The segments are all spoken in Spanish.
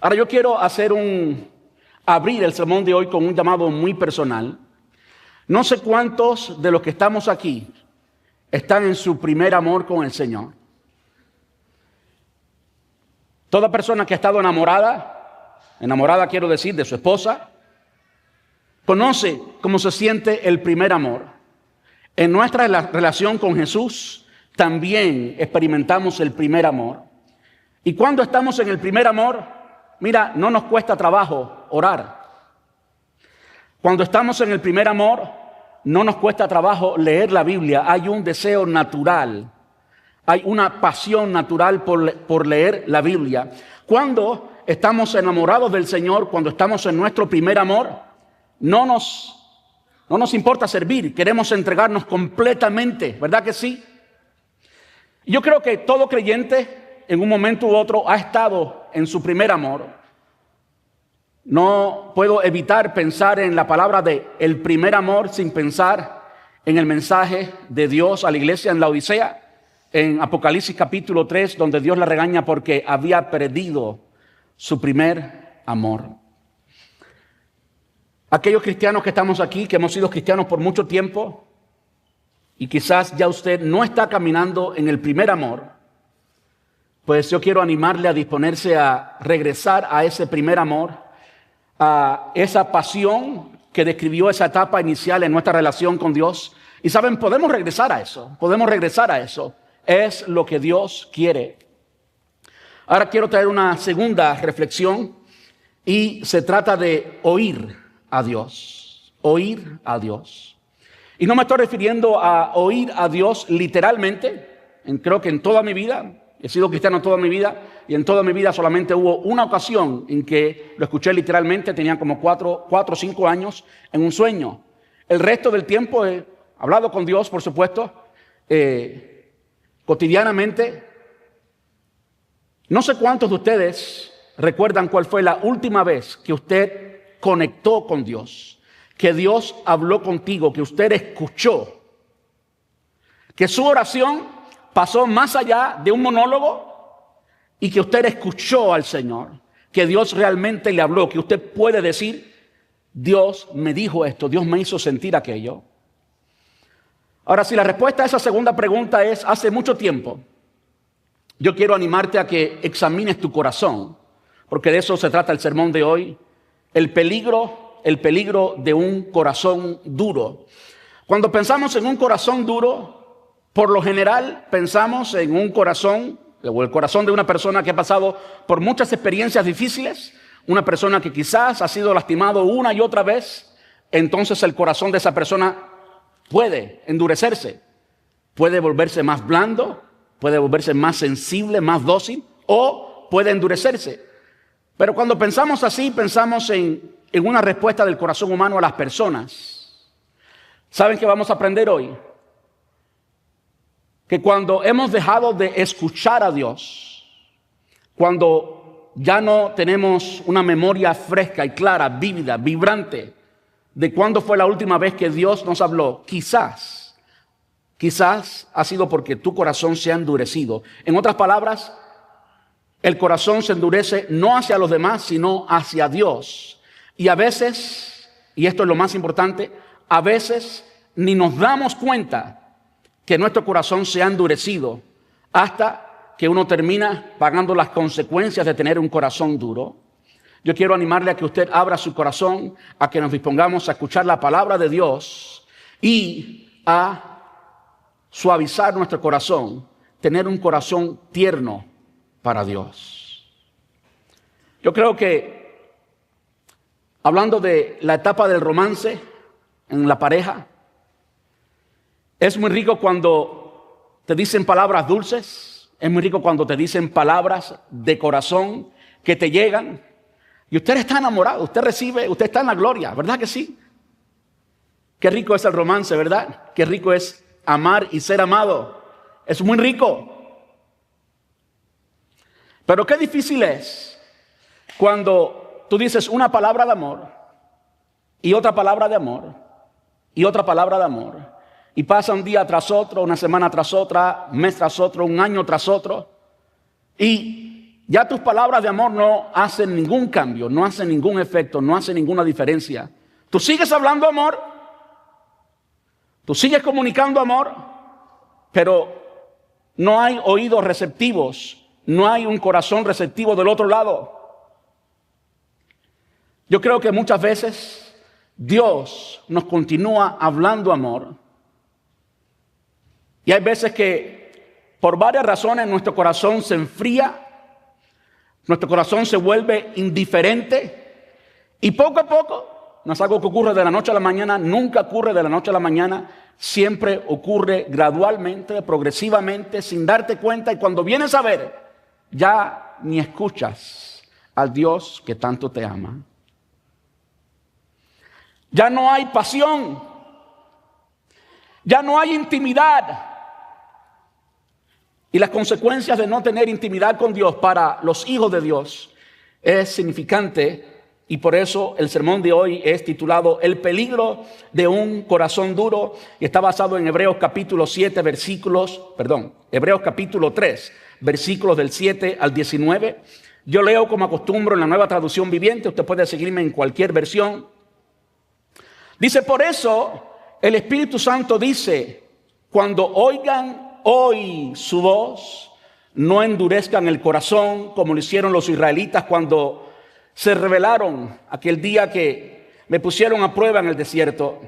Ahora yo quiero abrir el sermón de hoy con un llamado muy personal. No sé cuántos de los que estamos aquí están en su primer amor con el Señor. Toda persona que ha estado enamorada quiero decir de su esposa, conoce cómo se siente el primer amor. En nuestra relación con Jesús también experimentamos el primer amor. Y cuando estamos en el primer amor, mira, no nos cuesta trabajo orar. Cuando estamos en el primer amor, no nos cuesta trabajo leer la Biblia. Hay un deseo natural, hay una pasión natural por leer la Biblia. Cuando estamos enamorados del Señor, cuando estamos en nuestro primer amor, no nos importa servir, queremos entregarnos completamente, ¿verdad que sí? Yo creo que todo creyente en un momento u otro ha estado en su primer amor. No puedo evitar pensar en la palabra de el primer amor sin pensar en el mensaje de Dios a la iglesia en la Odisea, en Apocalipsis capítulo 3, donde Dios la regaña porque había perdido su primer amor. Aquellos cristianos que estamos aquí, que hemos sido cristianos por mucho tiempo, y quizás ya usted no está caminando en el primer amor, pues yo quiero animarle a disponerse a regresar a ese primer amor, a esa pasión que describió esa etapa inicial en nuestra relación con Dios. Y saben, podemos regresar a eso. Es lo que Dios quiere. Ahora quiero traer una segunda reflexión y se trata de oír a Dios. Oír a Dios. Y no me estoy refiriendo a oír a Dios literalmente. Creo que en toda mi vida, he sido cristiano toda mi vida, y en toda mi vida solamente hubo una ocasión en que lo escuché literalmente. Tenía como 4 o 5 años en un sueño. El resto del tiempo he hablado con Dios, por supuesto, cotidianamente. No sé cuántos de ustedes recuerdan cuál fue la última vez que usted conectó con Dios, que Dios habló contigo, que usted escuchó, que su oración pasó más allá de un monólogo y que usted escuchó al Señor, que Dios realmente le habló, que usted puede decir, Dios me dijo esto, Dios me hizo sentir aquello. Ahora, si la respuesta a esa segunda pregunta es hace mucho tiempo, yo quiero animarte a que examines tu corazón, porque de eso se trata el sermón de hoy, el peligro de un corazón duro. Cuando pensamos en un corazón duro, por lo general pensamos en un corazón, o el corazón de una persona que ha pasado por muchas experiencias difíciles, una persona que quizás ha sido lastimado una y otra vez. Entonces el corazón de esa persona puede endurecerse, puede volverse más blando, puede volverse más sensible, más dócil, o puede endurecerse. Pero cuando pensamos así, pensamos en una respuesta del corazón humano a las personas. ¿Saben qué vamos a aprender hoy? Que cuando hemos dejado de escuchar a Dios, cuando ya no tenemos una memoria fresca y clara, vívida, vibrante, de cuándo fue la última vez que Dios nos habló, quizás ha sido porque tu corazón se ha endurecido. En otras palabras, el corazón se endurece no hacia los demás, sino hacia Dios. Y a veces, y esto es lo más importante, a veces ni nos damos cuenta que nuestro corazón se ha endurecido hasta que uno termina pagando las consecuencias de tener un corazón duro. Yo quiero animarle a que usted abra su corazón, a que nos dispongamos a escuchar la palabra de Dios y a suavizar nuestro corazón, tener un corazón tierno para Dios. Yo creo que, hablando de la etapa del romance en la pareja, es muy rico cuando te dicen palabras dulces, es muy rico cuando te dicen palabras de corazón que te llegan y usted está enamorado, usted está en la gloria, ¿verdad que sí? Qué rico es el romance, ¿verdad? Qué rico es amar y ser amado, es muy rico. Pero qué difícil es cuando tú dices una palabra de amor y otra palabra de amor y otra palabra de amor, y pasa un día tras otro, una semana tras otra, un mes tras otro, un año tras otro, y ya tus palabras de amor no hacen ningún cambio, no hacen ningún efecto, no hacen ninguna diferencia. Tú sigues hablando amor, tú sigues comunicando amor, pero no hay oídos receptivos, no hay un corazón receptivo del otro lado. Yo creo que muchas veces Dios nos continúa hablando amor. Y hay veces que por varias razones nuestro corazón se enfría, nuestro corazón se vuelve indiferente y poco a poco, no es algo que ocurre de la noche a la mañana, nunca ocurre de la noche a la mañana, siempre ocurre gradualmente, progresivamente, sin darte cuenta, y cuando vienes a ver, ya ni escuchas al Dios que tanto te ama. Ya no hay pasión, ya no hay intimidad. Y las consecuencias de no tener intimidad con Dios para los hijos de Dios es significante, y por eso el sermón de hoy es titulado El peligro de un corazón duro, y está basado en Hebreos capítulo 3, versículos del 7 al 19. Yo leo como acostumbro en la Nueva Traducción Viviente, usted puede seguirme en cualquier versión. Dice, por eso el Espíritu Santo dice, cuando oigan hoy su voz, no endurezcan el corazón como lo hicieron los israelitas cuando se rebelaron aquel día que me pusieron a prueba en el desierto.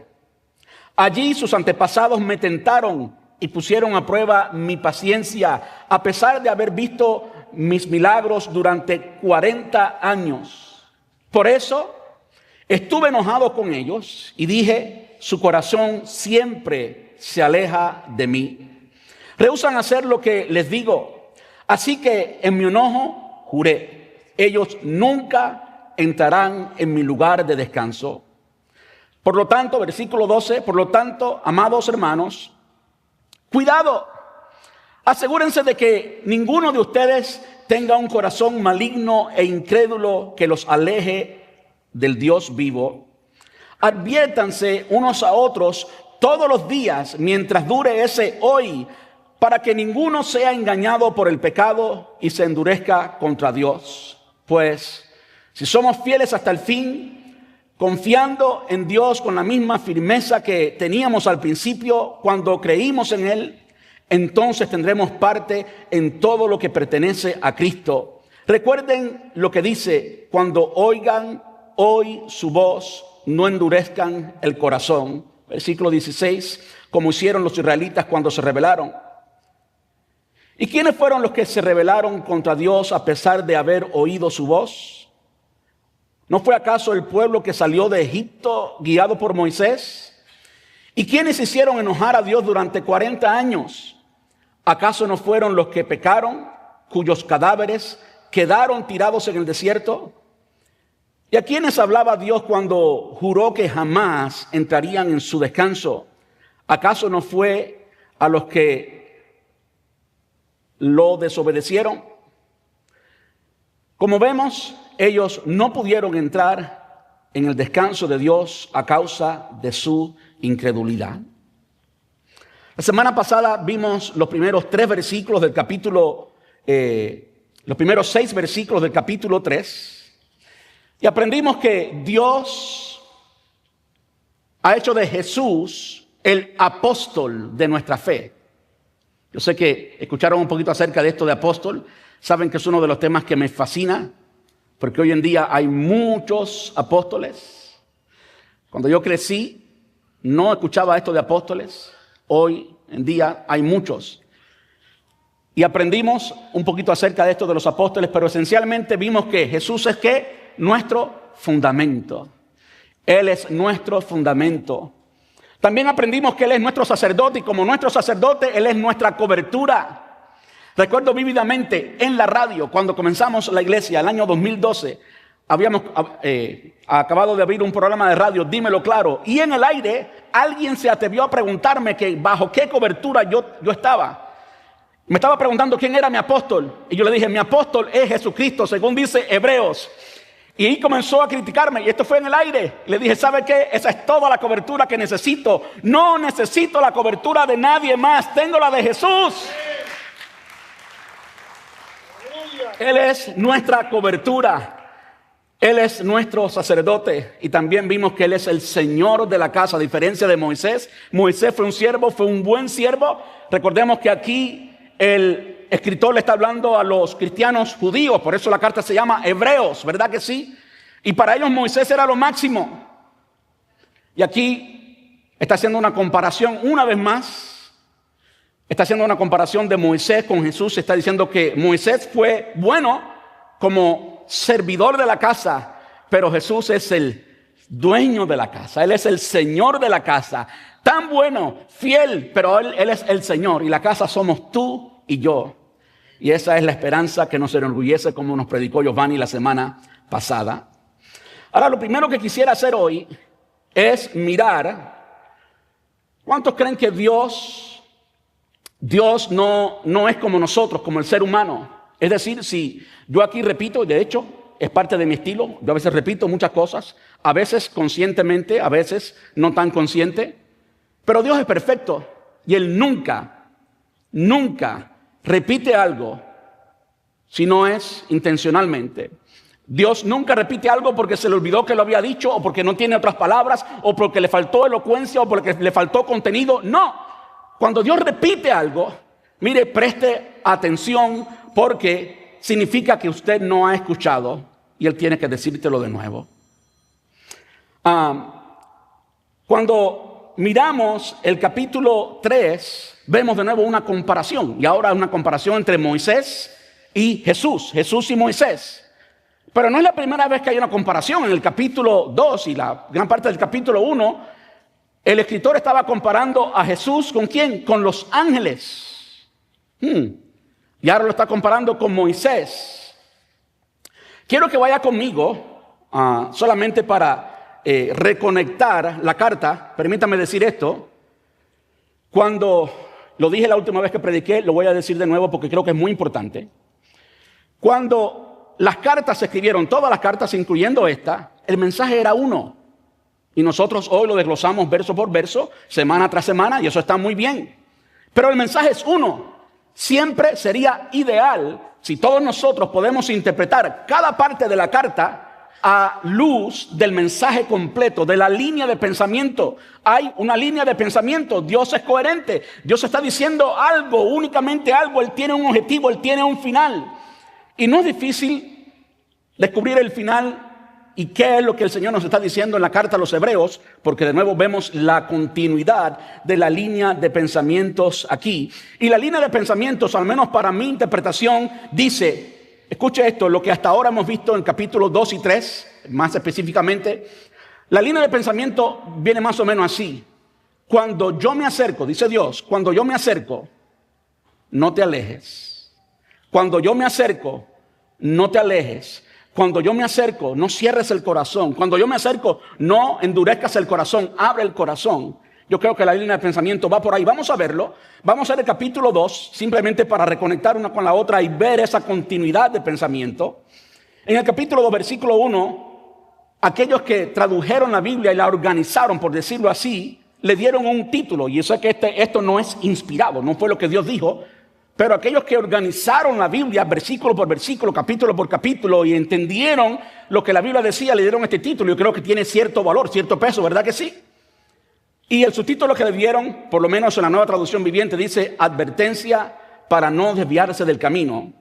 Allí sus antepasados me tentaron y pusieron a prueba mi paciencia, a pesar de haber visto mis milagros durante 40 años. Por eso estuve enojado con ellos y dije, su corazón siempre se aleja de mí. Rehúsan hacer lo que les digo. Así que en mi enojo juré, ellos nunca entrarán en mi lugar de descanso. Por lo tanto, versículo 12, por lo tanto, amados hermanos, cuidado, asegúrense de que ninguno de ustedes tenga un corazón maligno e incrédulo que los aleje del Dios vivo. Adviértanse unos a otros todos los días mientras dure ese hoy, para que ninguno sea engañado por el pecado y se endurezca contra Dios. Pues si somos fieles hasta el fin, confiando en Dios con la misma firmeza que teníamos al principio cuando creímos en Él, entonces tendremos parte en todo lo que pertenece a Cristo. Recuerden lo que dice, cuando oigan hoy su voz, no endurezcan el corazón. Versículo 16, como hicieron los israelitas cuando se rebelaron. ¿Y quiénes fueron los que se rebelaron contra Dios a pesar de haber oído su voz? ¿No fue acaso el pueblo que salió de Egipto guiado por Moisés? ¿Y quiénes hicieron enojar a Dios durante 40 años? ¿Acaso no fueron los que pecaron, cuyos cadáveres quedaron tirados en el desierto? ¿Y a quiénes hablaba Dios cuando juró que jamás entrarían en su descanso? ¿Acaso no fue a los que lo desobedecieron? Como vemos, ellos no pudieron entrar en el descanso de Dios a causa de su incredulidad. La semana pasada vimos los primeros 3 versículos del capítulo, los primeros 6 versículos del capítulo 3. Y aprendimos que Dios ha hecho de Jesús el apóstol de nuestra fe. Yo sé que escucharon un poquito acerca de esto de apóstol. Saben que es uno de los temas que me fascina, porque hoy en día hay muchos apóstoles. Cuando yo crecí, no escuchaba esto de apóstoles. Hoy en día hay muchos. Y aprendimos un poquito acerca de esto de los apóstoles, pero esencialmente vimos que Jesús es ¿qué? Nuestro fundamento. Él es nuestro fundamento. También aprendimos que Él es nuestro sacerdote, y como nuestro sacerdote, Él es nuestra cobertura. Recuerdo vívidamente en la radio, cuando comenzamos la iglesia, el año 2012, habíamos acabado de abrir un programa de radio, Dímelo Claro, y en el aire alguien se atrevió a preguntarme que bajo qué cobertura yo estaba. Me estaba preguntando quién era mi apóstol. Y yo le dije, mi apóstol es Jesucristo, según dice Hebreos. Y ahí comenzó a criticarme. Y esto fue en el aire. Le dije, ¿sabe qué? Esa es toda la cobertura que necesito. No necesito la cobertura de nadie más. Tengo la de Jesús. Él es nuestra cobertura. Él es nuestro sacerdote. Y también vimos que Él es el Señor de la casa. A diferencia de Moisés. Moisés fue un siervo, fue un buen siervo. Recordemos que aquí el escritor le está hablando a los cristianos judíos. Por eso la carta se llama Hebreos, ¿verdad que sí? Y para ellos Moisés era lo máximo. Y aquí está haciendo una comparación una vez más. Está haciendo una comparación de Moisés con Jesús. Está diciendo que Moisés fue bueno como servidor de la casa, pero Jesús es el dueño de la casa. Él es el Señor de la casa. Tan bueno, fiel, pero Él es el Señor. Y la casa somos tú y yo. Y esa es la esperanza que nos enorgullece, como nos predicó Giovanni la semana pasada. Ahora, lo primero que quisiera hacer hoy es mirar. ¿Cuántos creen que Dios no es como nosotros, como el ser humano? Es decir, si yo aquí repito, y de hecho es parte de mi estilo, yo a veces repito muchas cosas, a veces conscientemente, a veces no tan consciente, pero Dios es perfecto y Él nunca repite algo si no es intencionalmente. Dios nunca repite algo porque se le olvidó que lo había dicho, o porque no tiene otras palabras, o porque le faltó elocuencia, o porque le faltó contenido. No, cuando Dios repite algo, mire, preste atención, porque significa que usted no ha escuchado y Él tiene que decírtelo de nuevo. Cuando miramos el capítulo 3, vemos de nuevo una comparación, y ahora una comparación entre Moisés y Jesús y Moisés. Pero no es la primera vez que hay una comparación. En el capítulo 2 y la gran parte del capítulo 1, el escritor estaba comparando a Jesús ¿con quién? Con los ángeles. Y ahora lo está comparando con Moisés. Quiero que vaya conmigo solamente para reconectar la carta. Permítame decir esto. Cuando lo dije la última vez que prediqué, lo voy a decir de nuevo porque creo que es muy importante. Cuando las cartas se escribieron, todas las cartas incluyendo esta, el mensaje era uno. Y nosotros hoy lo desglosamos verso por verso, semana tras semana, y eso está muy bien. Pero el mensaje es uno. Siempre sería ideal si todos nosotros podemos interpretar cada parte de la carta a luz del mensaje completo, de la línea de pensamiento. Hay una línea de pensamiento. Dios es coherente. Dios está diciendo algo, únicamente algo. Él tiene un objetivo, Él tiene un final. Y no es difícil descubrir el final y qué es lo que el Señor nos está diciendo en la carta a los Hebreos, porque de nuevo vemos la continuidad de la línea de pensamientos aquí. Y la línea de pensamientos, al menos para mi interpretación, dice, escuche esto, lo que hasta ahora hemos visto en capítulos 2 y 3, más específicamente, la línea de pensamiento viene más o menos así. Cuando yo me acerco, dice Dios, cuando yo me acerco, no te alejes. Cuando yo me acerco, no te alejes. Cuando yo me acerco, no cierres el corazón. Cuando yo me acerco, no endurezcas el corazón, abre el corazón. Yo creo que la línea de pensamiento va por ahí. Vamos a verlo. Vamos a ver el capítulo 2, simplemente para reconectar una con la otra y ver esa continuidad de pensamiento. En el capítulo 2, versículo 1, aquellos que tradujeron la Biblia y la organizaron, por decirlo así, le dieron un título. Y yo sé que esto no es inspirado, no fue lo que Dios dijo. Pero aquellos que organizaron la Biblia versículo por versículo, capítulo por capítulo, y entendieron lo que la Biblia decía, le dieron este título. Yo creo que tiene cierto valor, cierto peso, ¿verdad que sí? Y el subtítulo que le dieron, por lo menos en la Nueva Traducción Viviente, dice advertencia para no desviarse del camino.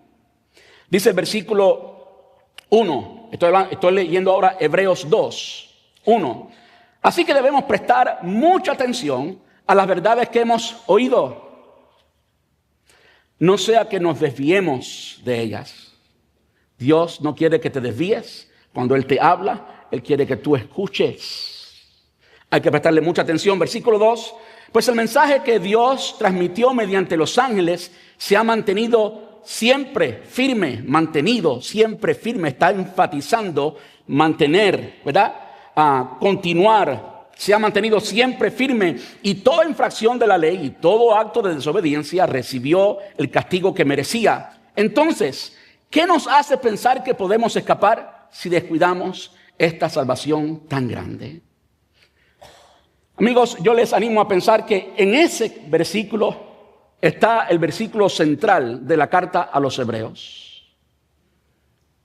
Dice el versículo 1, estoy leyendo ahora Hebreos 2, 1. Así que debemos prestar mucha atención a las verdades que hemos oído. No sea que nos desviemos de ellas. Dios no quiere que te desvíes. Cuando Él te habla, Él quiere que tú escuches. Hay que prestarle mucha atención. Versículo 2. Pues el mensaje que Dios transmitió mediante los ángeles se ha mantenido siempre firme. Mantenido siempre firme. Está enfatizando mantener, ¿verdad? Continuar. se ha mantenido siempre firme y toda infracción de la ley y todo acto de desobediencia recibió el castigo que merecía. Entonces, ¿qué nos hace pensar que podemos escapar si descuidamos esta salvación tan grande? Amigos, yo les animo a pensar que en ese versículo está el versículo central de la carta a los hebreos.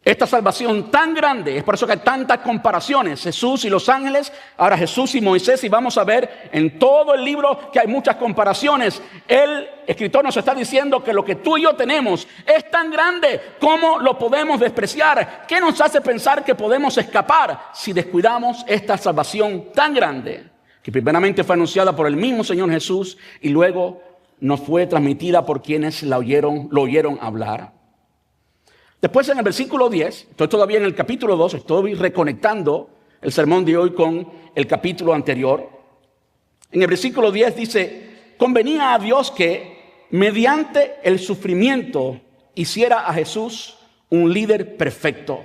Esta salvación tan grande, es por eso que hay tantas comparaciones, Jesús y los ángeles, ahora Jesús y Moisés, y vamos a ver en todo el libro que hay muchas comparaciones. El escritor nos está diciendo que lo que tú y yo tenemos es tan grande, ¿cómo lo podemos despreciar? ¿Qué nos hace pensar que podemos escapar si descuidamos esta salvación tan grande? Que primeramente fue anunciada por el mismo Señor Jesús y luego nos fue transmitida por quienes lo oyeron hablar. Después en el versículo 10, estoy todavía en el capítulo 2, estoy reconectando el sermón de hoy con el capítulo anterior. En el versículo 10 dice, convenía a Dios que mediante el sufrimiento hiciera a Jesús un líder perfecto.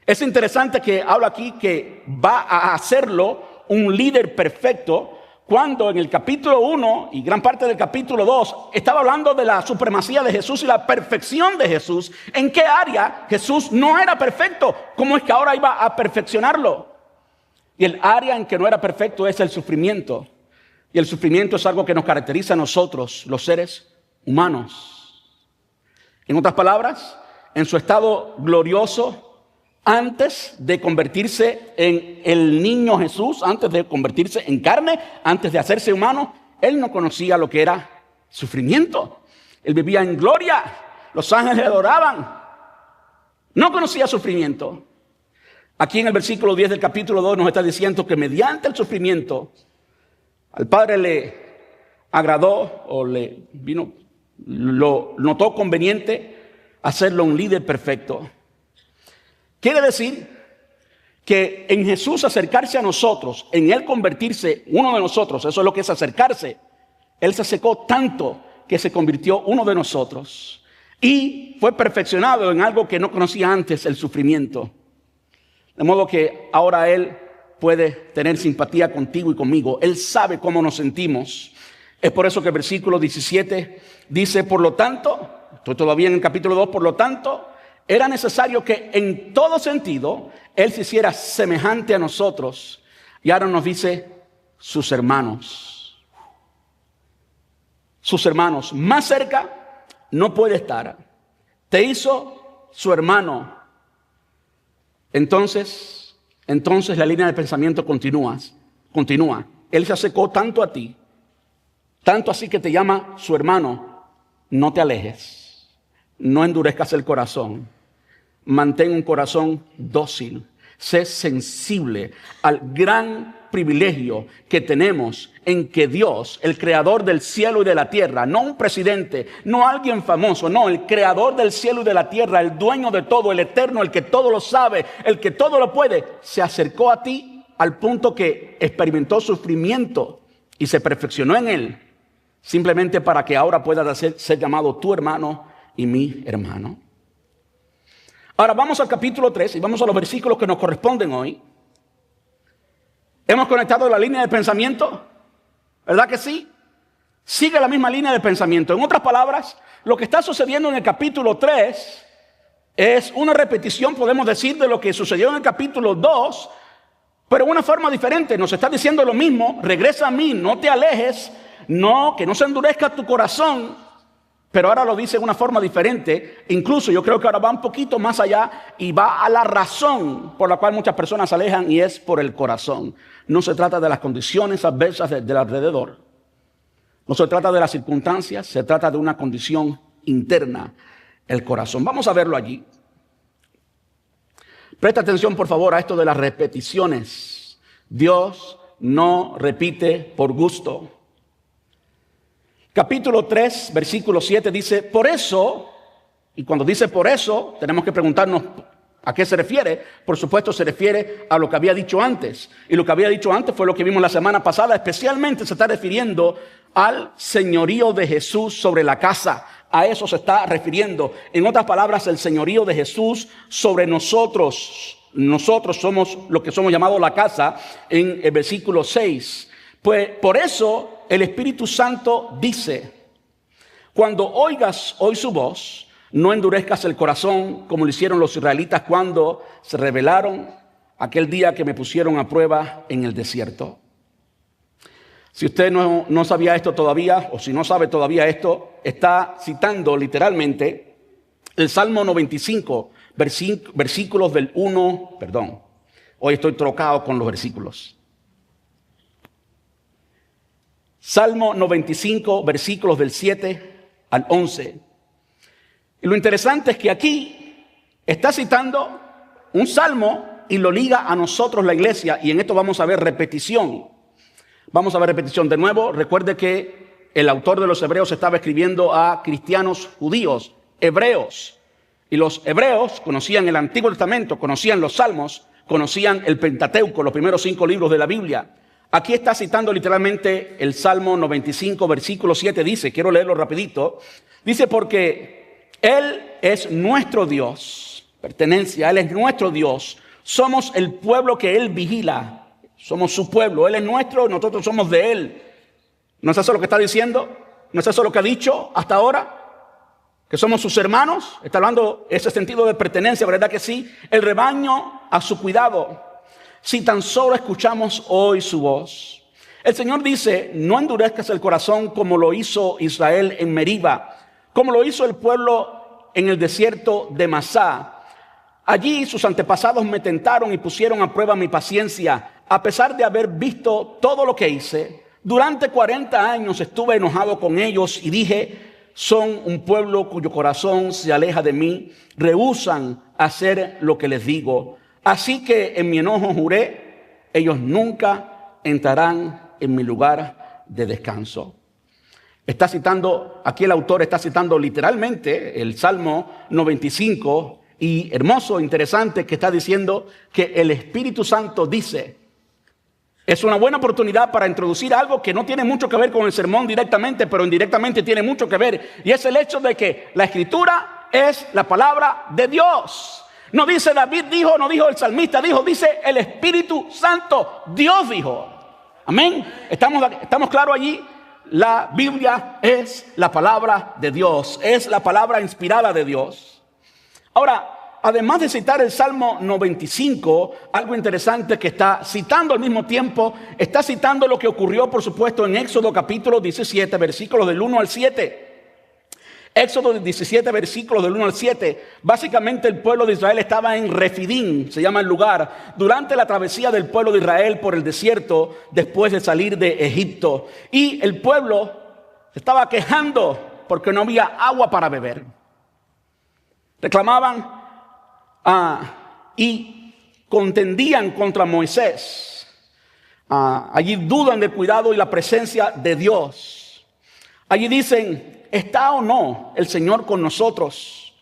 Es interesante que habla aquí que va a hacerlo un líder perfecto, cuando en el capítulo 1 y gran parte del capítulo 2 estaba hablando de la supremacía de Jesús y la perfección de Jesús. ¿En qué área Jesús no era perfecto? ¿Cómo es que ahora iba a perfeccionarlo? Y el área en que no era perfecto es el sufrimiento. Y el sufrimiento es algo que nos caracteriza a nosotros, los seres humanos. En otras palabras, en su estado glorioso, antes de convertirse en el niño Jesús, antes de convertirse en carne, antes de hacerse humano, él no conocía lo que era sufrimiento. Él vivía en gloria, los ángeles le adoraban, no conocía sufrimiento. Aquí en el versículo 10 del capítulo 2 nos está diciendo que mediante el sufrimiento al Padre le agradó o lo notó conveniente hacerlo un líder perfecto. Quiere decir que en Jesús acercarse a nosotros, en Él convertirse uno de nosotros, eso es lo que es acercarse. Él se acercó tanto que se convirtió uno de nosotros y fue perfeccionado en algo que no conocía antes, el sufrimiento. De modo que ahora Él puede tener simpatía contigo y conmigo. Él sabe cómo nos sentimos. Es por eso que el versículo 17 dice, por lo tanto, estoy todavía en el capítulo 2, por lo tanto, era necesario que en todo sentido Él se hiciera semejante a nosotros. Y ahora nos dice sus hermanos. Sus hermanos. Más cerca no puede estar. Te hizo su hermano. Entonces la línea de pensamiento continúa. Él se acercó tanto a ti, tanto así que te llama su hermano. No te alejes. No endurezcas el corazón. Mantén un corazón dócil. Sé sensible al gran privilegio que tenemos en que Dios, el creador del cielo y de la tierra, no un presidente, no alguien famoso, no, el creador del cielo y de la tierra, el dueño de todo, el eterno, el que todo lo sabe, el que todo lo puede, se acercó a ti al punto que experimentó sufrimiento y se perfeccionó en él, simplemente para que ahora puedas ser llamado tu hermano y mi hermano. Ahora vamos al capítulo 3 y vamos a los versículos que nos corresponden hoy. ¿Hemos conectado la línea de pensamiento? ¿Verdad que sí? Sigue la misma línea de pensamiento. En otras palabras, lo que está sucediendo en el capítulo 3 es una repetición, podemos decir, de lo que sucedió en el capítulo 2, pero de una forma diferente. Nos está diciendo lo mismo: regresa a mí, no te alejes, no, que no se endurezca tu corazón. Pero ahora lo dice de una forma diferente. Incluso yo creo que ahora va un poquito más allá y va a la razón por la cual muchas personas se alejan, y es por el corazón. No se trata de las condiciones adversas del alrededor. No se trata de las circunstancias, se trata de una condición interna, el corazón. Vamos a verlo allí. Presta atención, por favor, a esto de las repeticiones. Dios no repite por gusto. Capítulo 3, versículo 7 dice, por eso, y cuando dice por eso, tenemos que preguntarnos a qué se refiere. Por supuesto, se refiere a lo que había dicho antes. Y lo que había dicho antes fue lo que vimos la semana pasada. Especialmente se está refiriendo al señorío de Jesús sobre la casa. A eso se está refiriendo. En otras palabras, el señorío de Jesús sobre nosotros, nosotros somos lo que somos llamados la casa en el versículo 6. Pues por eso el Espíritu Santo dice: cuando oigas hoy su voz, no endurezcas el corazón como lo hicieron los israelitas cuando se rebelaron aquel día que me pusieron a prueba en el desierto. Si usted no sabía esto todavía, o si no sabe todavía esto, está citando literalmente el Salmo 95, versículos del 1, hoy estoy trocado con los versículos. Salmo 95, versículos del 7 al 11. Y lo interesante es que aquí está citando un salmo y lo liga a nosotros, la iglesia, y en esto vamos a ver repetición. Vamos a ver repetición. De nuevo, recuerde que el autor de los Hebreos estaba escribiendo a cristianos judíos, hebreos. Y los hebreos conocían el Antiguo Testamento, conocían los Salmos, conocían el Pentateuco, los primeros 5 libros de la Biblia. Aquí está citando literalmente el Salmo 95, versículo 7. Dice, quiero leerlo rapidito. Dice, porque Él es nuestro Dios, pertenencia, Él es nuestro Dios. Somos el pueblo que Él vigila. Somos su pueblo, Él es nuestro, nosotros somos de Él. ¿No es eso lo que está diciendo? ¿No es eso lo que ha dicho hasta ahora? Que somos sus hermanos. Está hablando ese sentido de pertenencia, ¿verdad que sí? El rebaño a su cuidado. Si tan solo escuchamos hoy su voz. El Señor dice, no endurezcas el corazón como lo hizo Israel en Meriba, como lo hizo el pueblo en el desierto de Masá. Allí sus antepasados me tentaron y pusieron a prueba mi paciencia. A pesar de haber visto todo lo que hice, durante 40 años estuve enojado con ellos y dije, son un pueblo cuyo corazón se aleja de mí, rehúsan hacer lo que les digo. Así que en mi enojo juré, ellos nunca entrarán en mi lugar de descanso. Está citando, aquí el autor está citando literalmente el Salmo 95 y hermoso, interesante que está diciendo que el Espíritu Santo dice. Es una buena oportunidad para introducir algo que no tiene mucho que ver con el sermón directamente, pero indirectamente tiene mucho que ver. Y es el hecho de que la Escritura es la palabra de Dios. No dice David dijo, no dijo el salmista dijo, dice el Espíritu Santo. Dios dijo. Amén. ¿Estamos claros allí? La Biblia es la palabra de Dios. Es la palabra inspirada de Dios. Ahora, además de citar el Salmo 95, algo interesante que está citando al mismo tiempo, está citando lo que ocurrió, por supuesto, en Éxodo capítulo 17, versículos del 1 al 7. Éxodo 17, versículos del 1 al 7. Básicamente el pueblo de Israel estaba en Refidim, se llama el lugar, durante la travesía del pueblo de Israel por el desierto después de salir de Egipto. Y el pueblo se estaba quejando porque no había agua para beber. Reclamaban y contendían contra Moisés. Allí dudan del cuidado y la presencia de Dios. Allí dicen, ¿está o no el Señor con nosotros?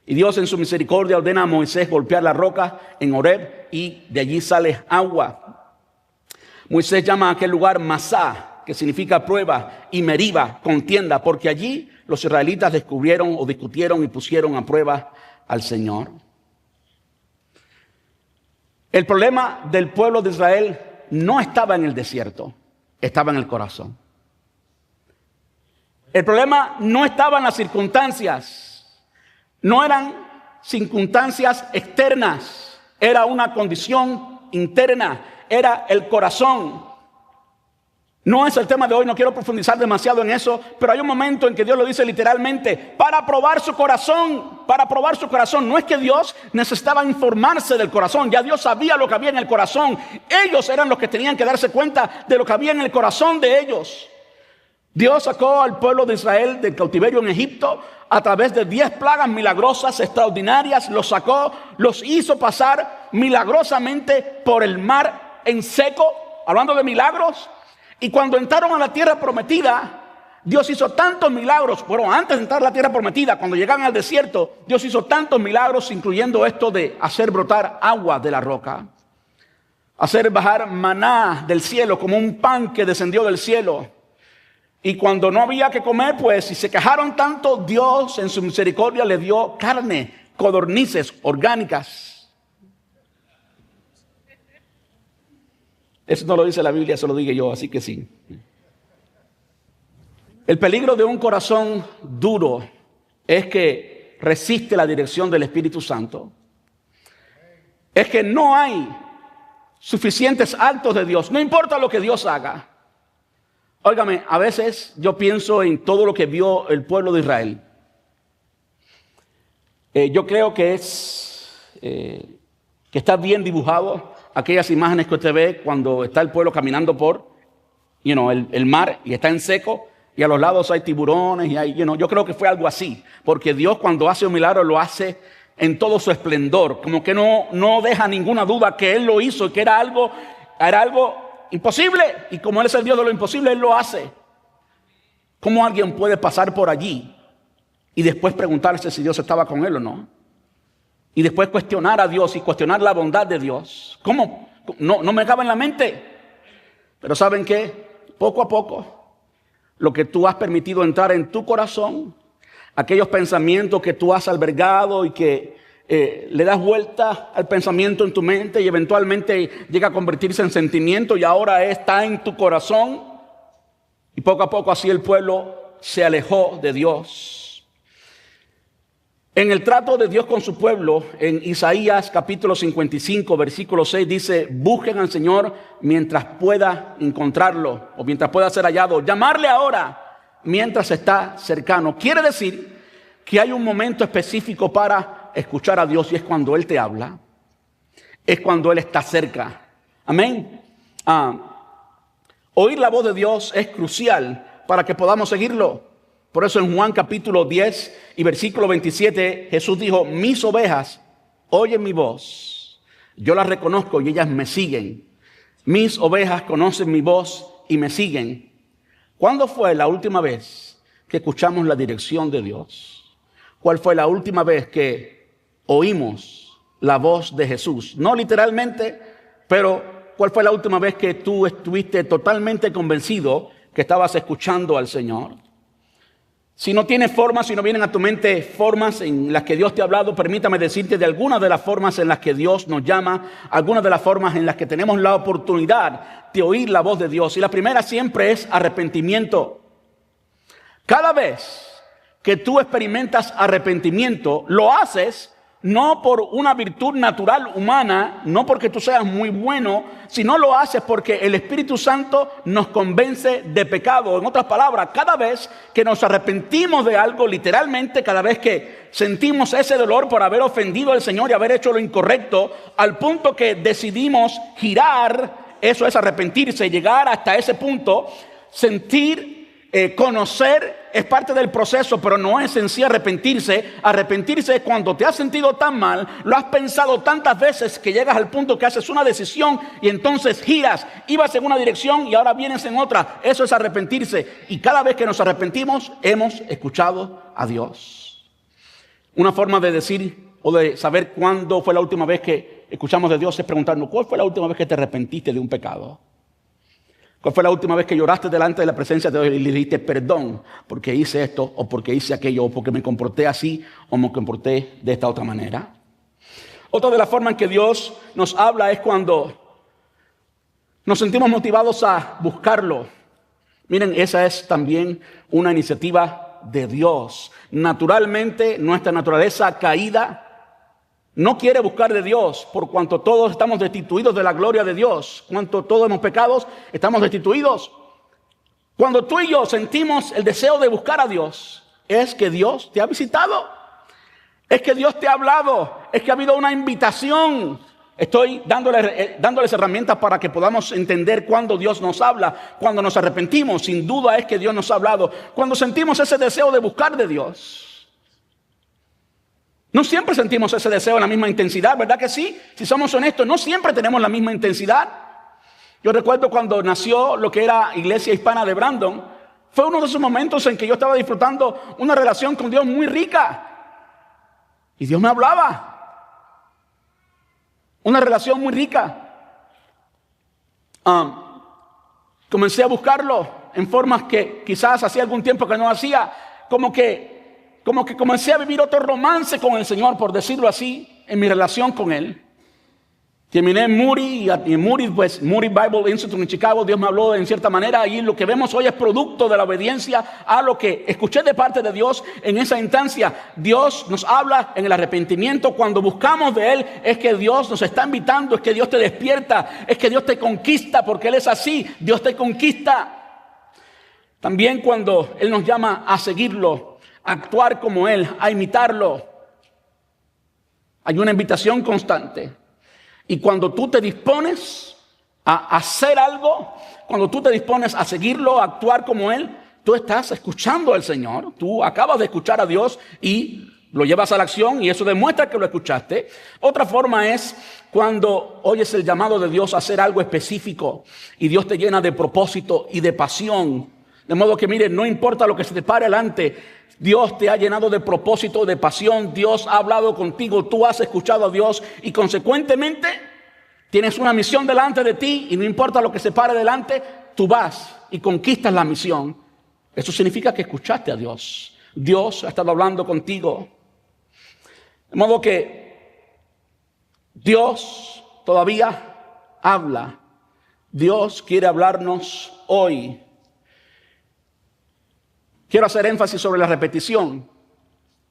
Y Dios en su misericordia ordena a Moisés golpear la roca en Horeb y de allí sale agua. Moisés llama a aquel lugar Masá, que significa prueba, y Meriba, contienda, porque allí los israelitas descubrieron o discutieron y pusieron a prueba al Señor. El problema del pueblo de Israel no estaba en el desierto, estaba en el corazón. El problema no estaba en las circunstancias, no eran circunstancias externas, era una condición interna, era el corazón. No es el tema de hoy, no quiero profundizar demasiado en eso, pero hay un momento en que Dios lo dice literalmente, para probar su corazón, para probar su corazón. No es que Dios necesitaba informarse del corazón, ya Dios sabía lo que había en el corazón. Ellos eran los que tenían que darse cuenta de lo que había en el corazón de ellos. Dios sacó al pueblo de Israel del cautiverio en Egipto a través de 10 plagas milagrosas, extraordinarias. Los sacó, los hizo pasar milagrosamente por el mar en seco, hablando de milagros. Y cuando entraron a la tierra prometida, Dios hizo tantos milagros. Bueno, antes de entrar a la tierra prometida, cuando llegaban al desierto, Dios hizo tantos milagros, incluyendo esto de hacer brotar agua de la roca, hacer bajar maná del cielo como un pan que descendió del cielo. Y cuando no había que comer, pues si se quejaron tanto, Dios en su misericordia le dio carne, codornices orgánicas. Eso no lo dice la Biblia, eso lo digo yo, así que sí. El peligro de un corazón duro es que resiste la dirección del Espíritu Santo. Es que no hay suficientes actos de Dios, no importa lo que Dios haga. Óigame, a veces yo pienso en todo lo que vio el pueblo de Israel. Yo creo que está bien dibujado aquellas imágenes que usted ve cuando está el pueblo caminando por el mar y está en seco y a los lados hay tiburones y hay, yo creo que fue algo así, porque Dios cuando hace un milagro lo hace en todo su esplendor, como que no deja ninguna duda que Él lo hizo y que era algo imposible, y como Él es el Dios de lo imposible, Él lo hace. ¿Cómo alguien puede pasar por allí y después preguntarse si Dios estaba con él o no? Y después cuestionar a Dios y cuestionar la bondad de Dios. ¿Cómo? No me cabe en la mente. Pero ¿saben qué? Poco a poco, lo que tú has permitido entrar en tu corazón, aquellos pensamientos que tú has albergado y que le das vuelta al pensamiento en tu mente y eventualmente llega a convertirse en sentimiento y ahora está en tu corazón. Y poco a poco así el pueblo se alejó de Dios. En el trato de Dios con su pueblo, en Isaías capítulo 55, versículo 6 dice: busquen al Señor mientras pueda encontrarlo o mientras pueda ser hallado. Llamarle ahora mientras está cercano. Quiere decir que hay un momento específico para escuchar a Dios y es cuando Él te habla. Es cuando Él está cerca. Amén. Oír la voz de Dios es crucial para que podamos seguirlo. Por eso en Juan capítulo 10 y versículo 27 Jesús dijo: mis ovejas oyen mi voz, yo las reconozco y ellas me siguen. Mis ovejas conocen mi voz y me siguen. ¿Cuándo fue la última vez que escuchamos la dirección de Dios? ¿Cuál fue la última vez que oímos la voz de Jesús? No literalmente, pero ¿cuál fue la última vez que tú estuviste totalmente convencido que estabas escuchando al Señor? Si no tienes formas, si no vienen a tu mente formas en las que Dios te ha hablado, permítame decirte de algunas de las formas en las que Dios nos llama, algunas de las formas en las que tenemos la oportunidad de oír la voz de Dios. Y la primera siempre es arrepentimiento. Cada vez que tú experimentas arrepentimiento, lo haces no por una virtud natural humana, no porque tú seas muy bueno, sino lo haces porque el Espíritu Santo nos convence de pecado. En otras palabras, cada vez que nos arrepentimos de algo, literalmente cada vez que sentimos ese dolor por haber ofendido al Señor y haber hecho lo incorrecto, al punto que decidimos girar, eso es arrepentirse, llegar hasta ese punto, sentir, conocer es parte del proceso, pero no es en sí arrepentirse. Arrepentirse es cuando te has sentido tan mal, lo has pensado tantas veces que llegas al punto que haces una decisión y entonces giras, ibas en una dirección y ahora vienes en otra. Eso es arrepentirse. Y cada vez que nos arrepentimos, hemos escuchado a Dios. Una forma de decir o de saber cuándo fue la última vez que escuchamos de Dios es preguntarnos: ¿cuál fue la última vez que te arrepentiste de un pecado? ¿Cuál fue la última vez que lloraste delante de la presencia de Dios y le dijiste perdón porque hice esto o porque hice aquello o porque me comporté así o me comporté de esta otra manera? Otra de las formas en que Dios nos habla es cuando nos sentimos motivados a buscarlo. Miren, esa es también una iniciativa de Dios. Naturalmente, nuestra naturaleza caída no quiere buscar de Dios, por cuanto todos estamos destituidos de la gloria de Dios. Cuanto todos hemos pecado, estamos destituidos. Cuando tú y yo sentimos el deseo de buscar a Dios, es que Dios te ha visitado, es que Dios te ha hablado, es que ha habido una invitación. Estoy dándoles herramientas para que podamos entender cuando Dios nos habla. Cuando nos arrepentimos, sin duda es que Dios nos ha hablado. Cuando sentimos ese deseo de buscar de Dios, no siempre sentimos ese deseo en la misma intensidad, ¿verdad que sí? Si somos honestos, no siempre tenemos la misma intensidad. Yo recuerdo cuando nació lo que era Iglesia Hispana de Brandon. Fue uno de esos momentos en que yo estaba disfrutando una relación con Dios muy rica. Y Dios me hablaba. Una relación muy rica. Comencé a buscarlo en formas que quizás hacía algún tiempo que no hacía. Como que comencé a vivir otro romance con el Señor, por decirlo así, en mi relación con Él. Terminé en Moody, y en Moody, pues Moody Bible Institute en Chicago, Dios me habló en cierta manera, y lo que vemos hoy es producto de la obediencia a lo que escuché de parte de Dios en esa instancia. Dios nos habla en el arrepentimiento. Cuando buscamos de Él, es que Dios nos está invitando, es que Dios te despierta, es que Dios te conquista, porque Él es así, Dios te conquista. También cuando Él nos llama a seguirlo, a actuar como Él, a imitarlo, hay una invitación constante. Y cuando tú te dispones a hacer algo, cuando tú te dispones a seguirlo, a actuar como Él, tú estás escuchando al Señor. Tú acabas de escuchar a Dios y lo llevas a la acción, y eso demuestra que lo escuchaste. Otra forma es cuando oyes el llamado de Dios a hacer algo específico y Dios te llena de propósito y de pasión. De modo que, mire, no importa lo que se te pare delante, Dios te ha llenado de propósito, de pasión. Dios ha hablado contigo, tú has escuchado a Dios y consecuentemente tienes una misión delante de ti, y no importa lo que se pare delante, tú vas y conquistas la misión. Eso significa que escuchaste a Dios. Dios ha estado hablando contigo. De modo que Dios todavía habla. Dios quiere hablarnos hoy. Quiero hacer énfasis sobre la repetición.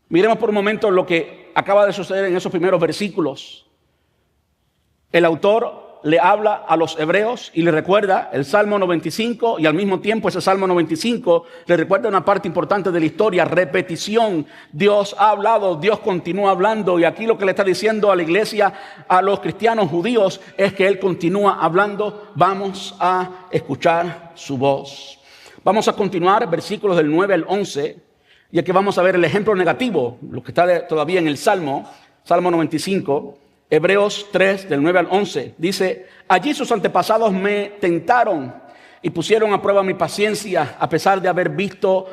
Miremos por un momento lo que acaba de suceder en esos primeros versículos. El autor le habla a los hebreos y le recuerda el Salmo 95, y al mismo tiempo ese Salmo 95 le recuerda una parte importante de la historia: repetición. Dios ha hablado, Dios continúa hablando, y aquí lo que le está diciendo a la iglesia, a los cristianos judíos, es que Él continúa hablando. Vamos a escuchar su voz. Vamos a continuar versículos del 9 al 11, y aquí vamos a ver el ejemplo negativo, lo que está todavía en el Salmo 95, Hebreos 3, del 9 al 11. Dice: allí sus antepasados me tentaron y pusieron a prueba mi paciencia, a pesar de haber visto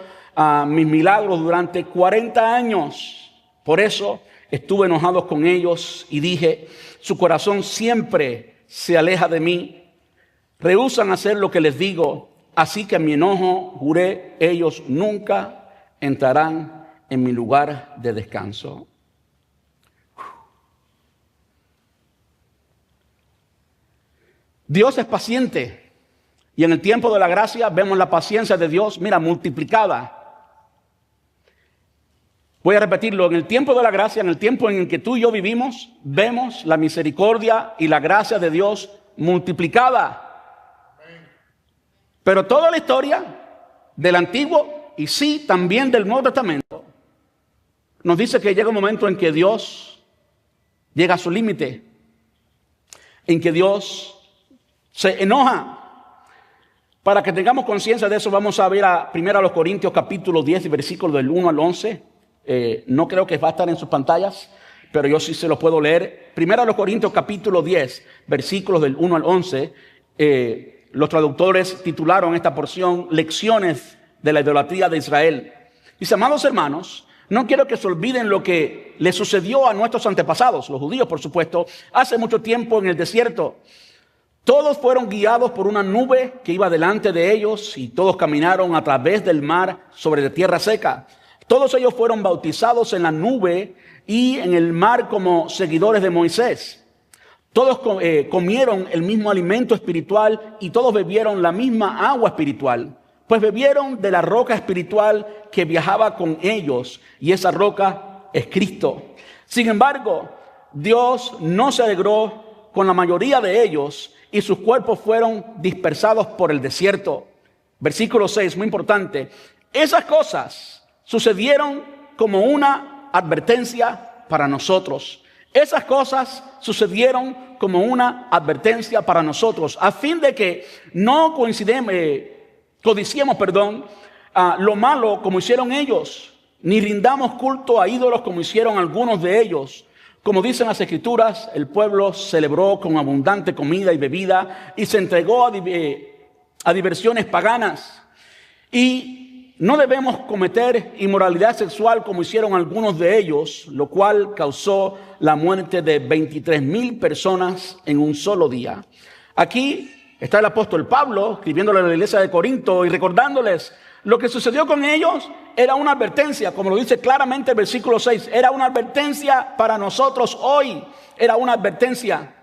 mis milagros durante 40 años. Por eso estuve enojado con ellos y dije: su corazón siempre se aleja de mí, rehúsan hacer lo que les digo. Así que en mi enojo juré: ellos nunca entrarán en mi lugar de descanso. Dios es paciente, y en el tiempo de la gracia vemos la paciencia de Dios, mira, multiplicada. Voy a repetirlo: en el tiempo de la gracia, en el tiempo en el que tú y yo vivimos, vemos la misericordia y la gracia de Dios multiplicada. Pero toda la historia del Antiguo, y sí también del Nuevo Testamento, nos dice que llega un momento en que Dios llega a su límite, en que Dios se enoja. Para que tengamos conciencia de eso, vamos a ver primero a los Corintios capítulo 10 y versículos del 1 al 11. No creo que va a estar en sus pantallas, pero yo sí se los puedo leer. Primero a los Corintios capítulo 10, versículos del 1 al 11. Los traductores titularon esta porción Lecciones de la idolatría de Israel. Dice: amados hermanos, no quiero que se olviden lo que le sucedió a nuestros antepasados, los judíos por supuesto, hace mucho tiempo en el desierto. Todos fueron guiados por una nube que iba delante de ellos, y todos caminaron a través del mar sobre la tierra seca. Todos ellos fueron bautizados en la nube y en el mar como seguidores de Moisés. Todos comieron el mismo alimento espiritual y todos bebieron la misma agua espiritual, pues bebieron de la roca espiritual que viajaba con ellos, y esa roca es Cristo. Sin embargo, Dios no se alegró con la mayoría de ellos, y sus cuerpos fueron dispersados por el desierto. Versículo 6, muy importante. Esas cosas sucedieron como una advertencia para nosotros. Esas cosas sucedieron como una advertencia para nosotros, a fin de que no codiciemos lo malo como hicieron ellos, ni rindamos culto a ídolos como hicieron algunos de ellos. Como dicen las Escrituras, el pueblo celebró con abundante comida y bebida y se entregó a diversiones paganas. Y no debemos cometer inmoralidad sexual como hicieron algunos de ellos, lo cual causó la muerte de 23,000 personas en un solo día. Aquí está el apóstol Pablo escribiéndole a la iglesia de Corinto y recordándoles lo que sucedió con ellos. Era una advertencia, como lo dice claramente el versículo 6, era una advertencia para nosotros hoy, era una advertencia.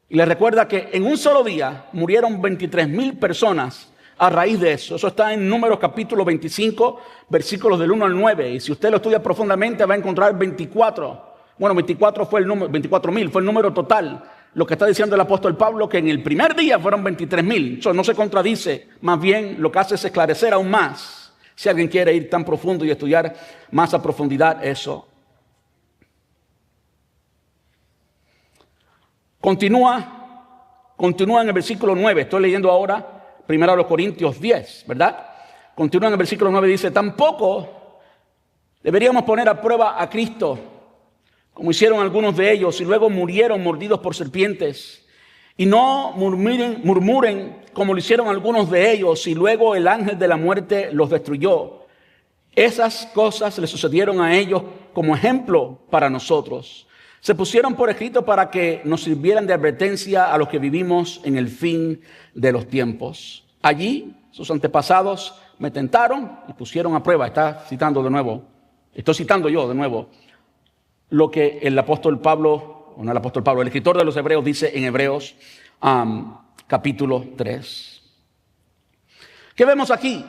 Y les recuerda que en un solo día murieron 23,000 personas a raíz de eso. Eso está en Números capítulo 25, versículos del 1 al 9. Y si usted lo estudia profundamente va a encontrar 24. Bueno, 24 fue el número, 24,000 fue el número total. Lo que está diciendo el apóstol Pablo, que en el primer día fueron 23,000. Eso no se contradice, más bien lo que hace es esclarecer aún más. Si alguien quiere ir tan profundo y estudiar más a profundidad eso. Continúa en el versículo 9. Estoy leyendo ahora 1 Corintios 10, ¿verdad? Continúa en el versículo 9 y dice: tampoco deberíamos poner a prueba a Cristo, como hicieron algunos de ellos, y luego murieron mordidos por serpientes. Y no murmuren como lo hicieron algunos de ellos, y luego el ángel de la muerte los destruyó. Esas cosas le sucedieron a ellos como ejemplo para nosotros. Se pusieron por escrito para que nos sirvieran de advertencia a los que vivimos en el fin de los tiempos. Allí sus antepasados me tentaron y pusieron a prueba. Está citando de nuevo. Estoy citando yo de nuevo lo que el apóstol Pablo, o no el apóstol Pablo, el escritor de los Hebreos dice en Hebreos capítulo 3. ¿Qué vemos aquí?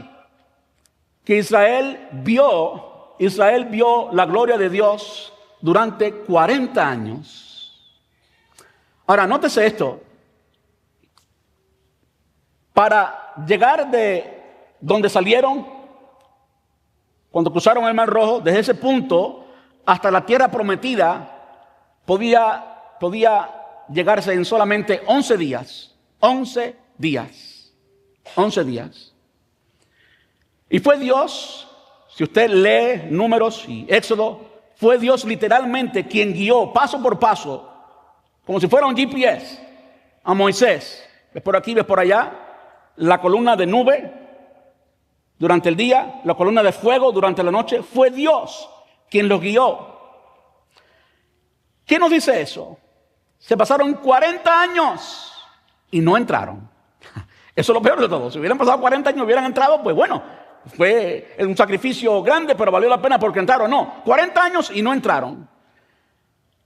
Que Israel vio la gloria de Dios durante 40 años. Ahora, nótese esto. Para llegar de donde salieron, cuando cruzaron el Mar Rojo, desde ese punto hasta la tierra prometida, podía llegarse en solamente 11 días. 11 días. 11 días. Y fue Dios, si usted lee Números y Éxodo, fue Dios literalmente quien guió paso por paso, como si fuera un GPS, a Moisés. Ves por aquí, ves por allá, la columna de nube durante el día, la columna de fuego durante la noche. Fue Dios quien los guió. ¿Qué nos dice eso? Se pasaron 40 años y no entraron. Eso es lo peor de todo. Si hubieran pasado 40 años y hubieran entrado, pues bueno, fue un sacrificio grande, pero valió la pena porque entraron. No, 40 años y no entraron.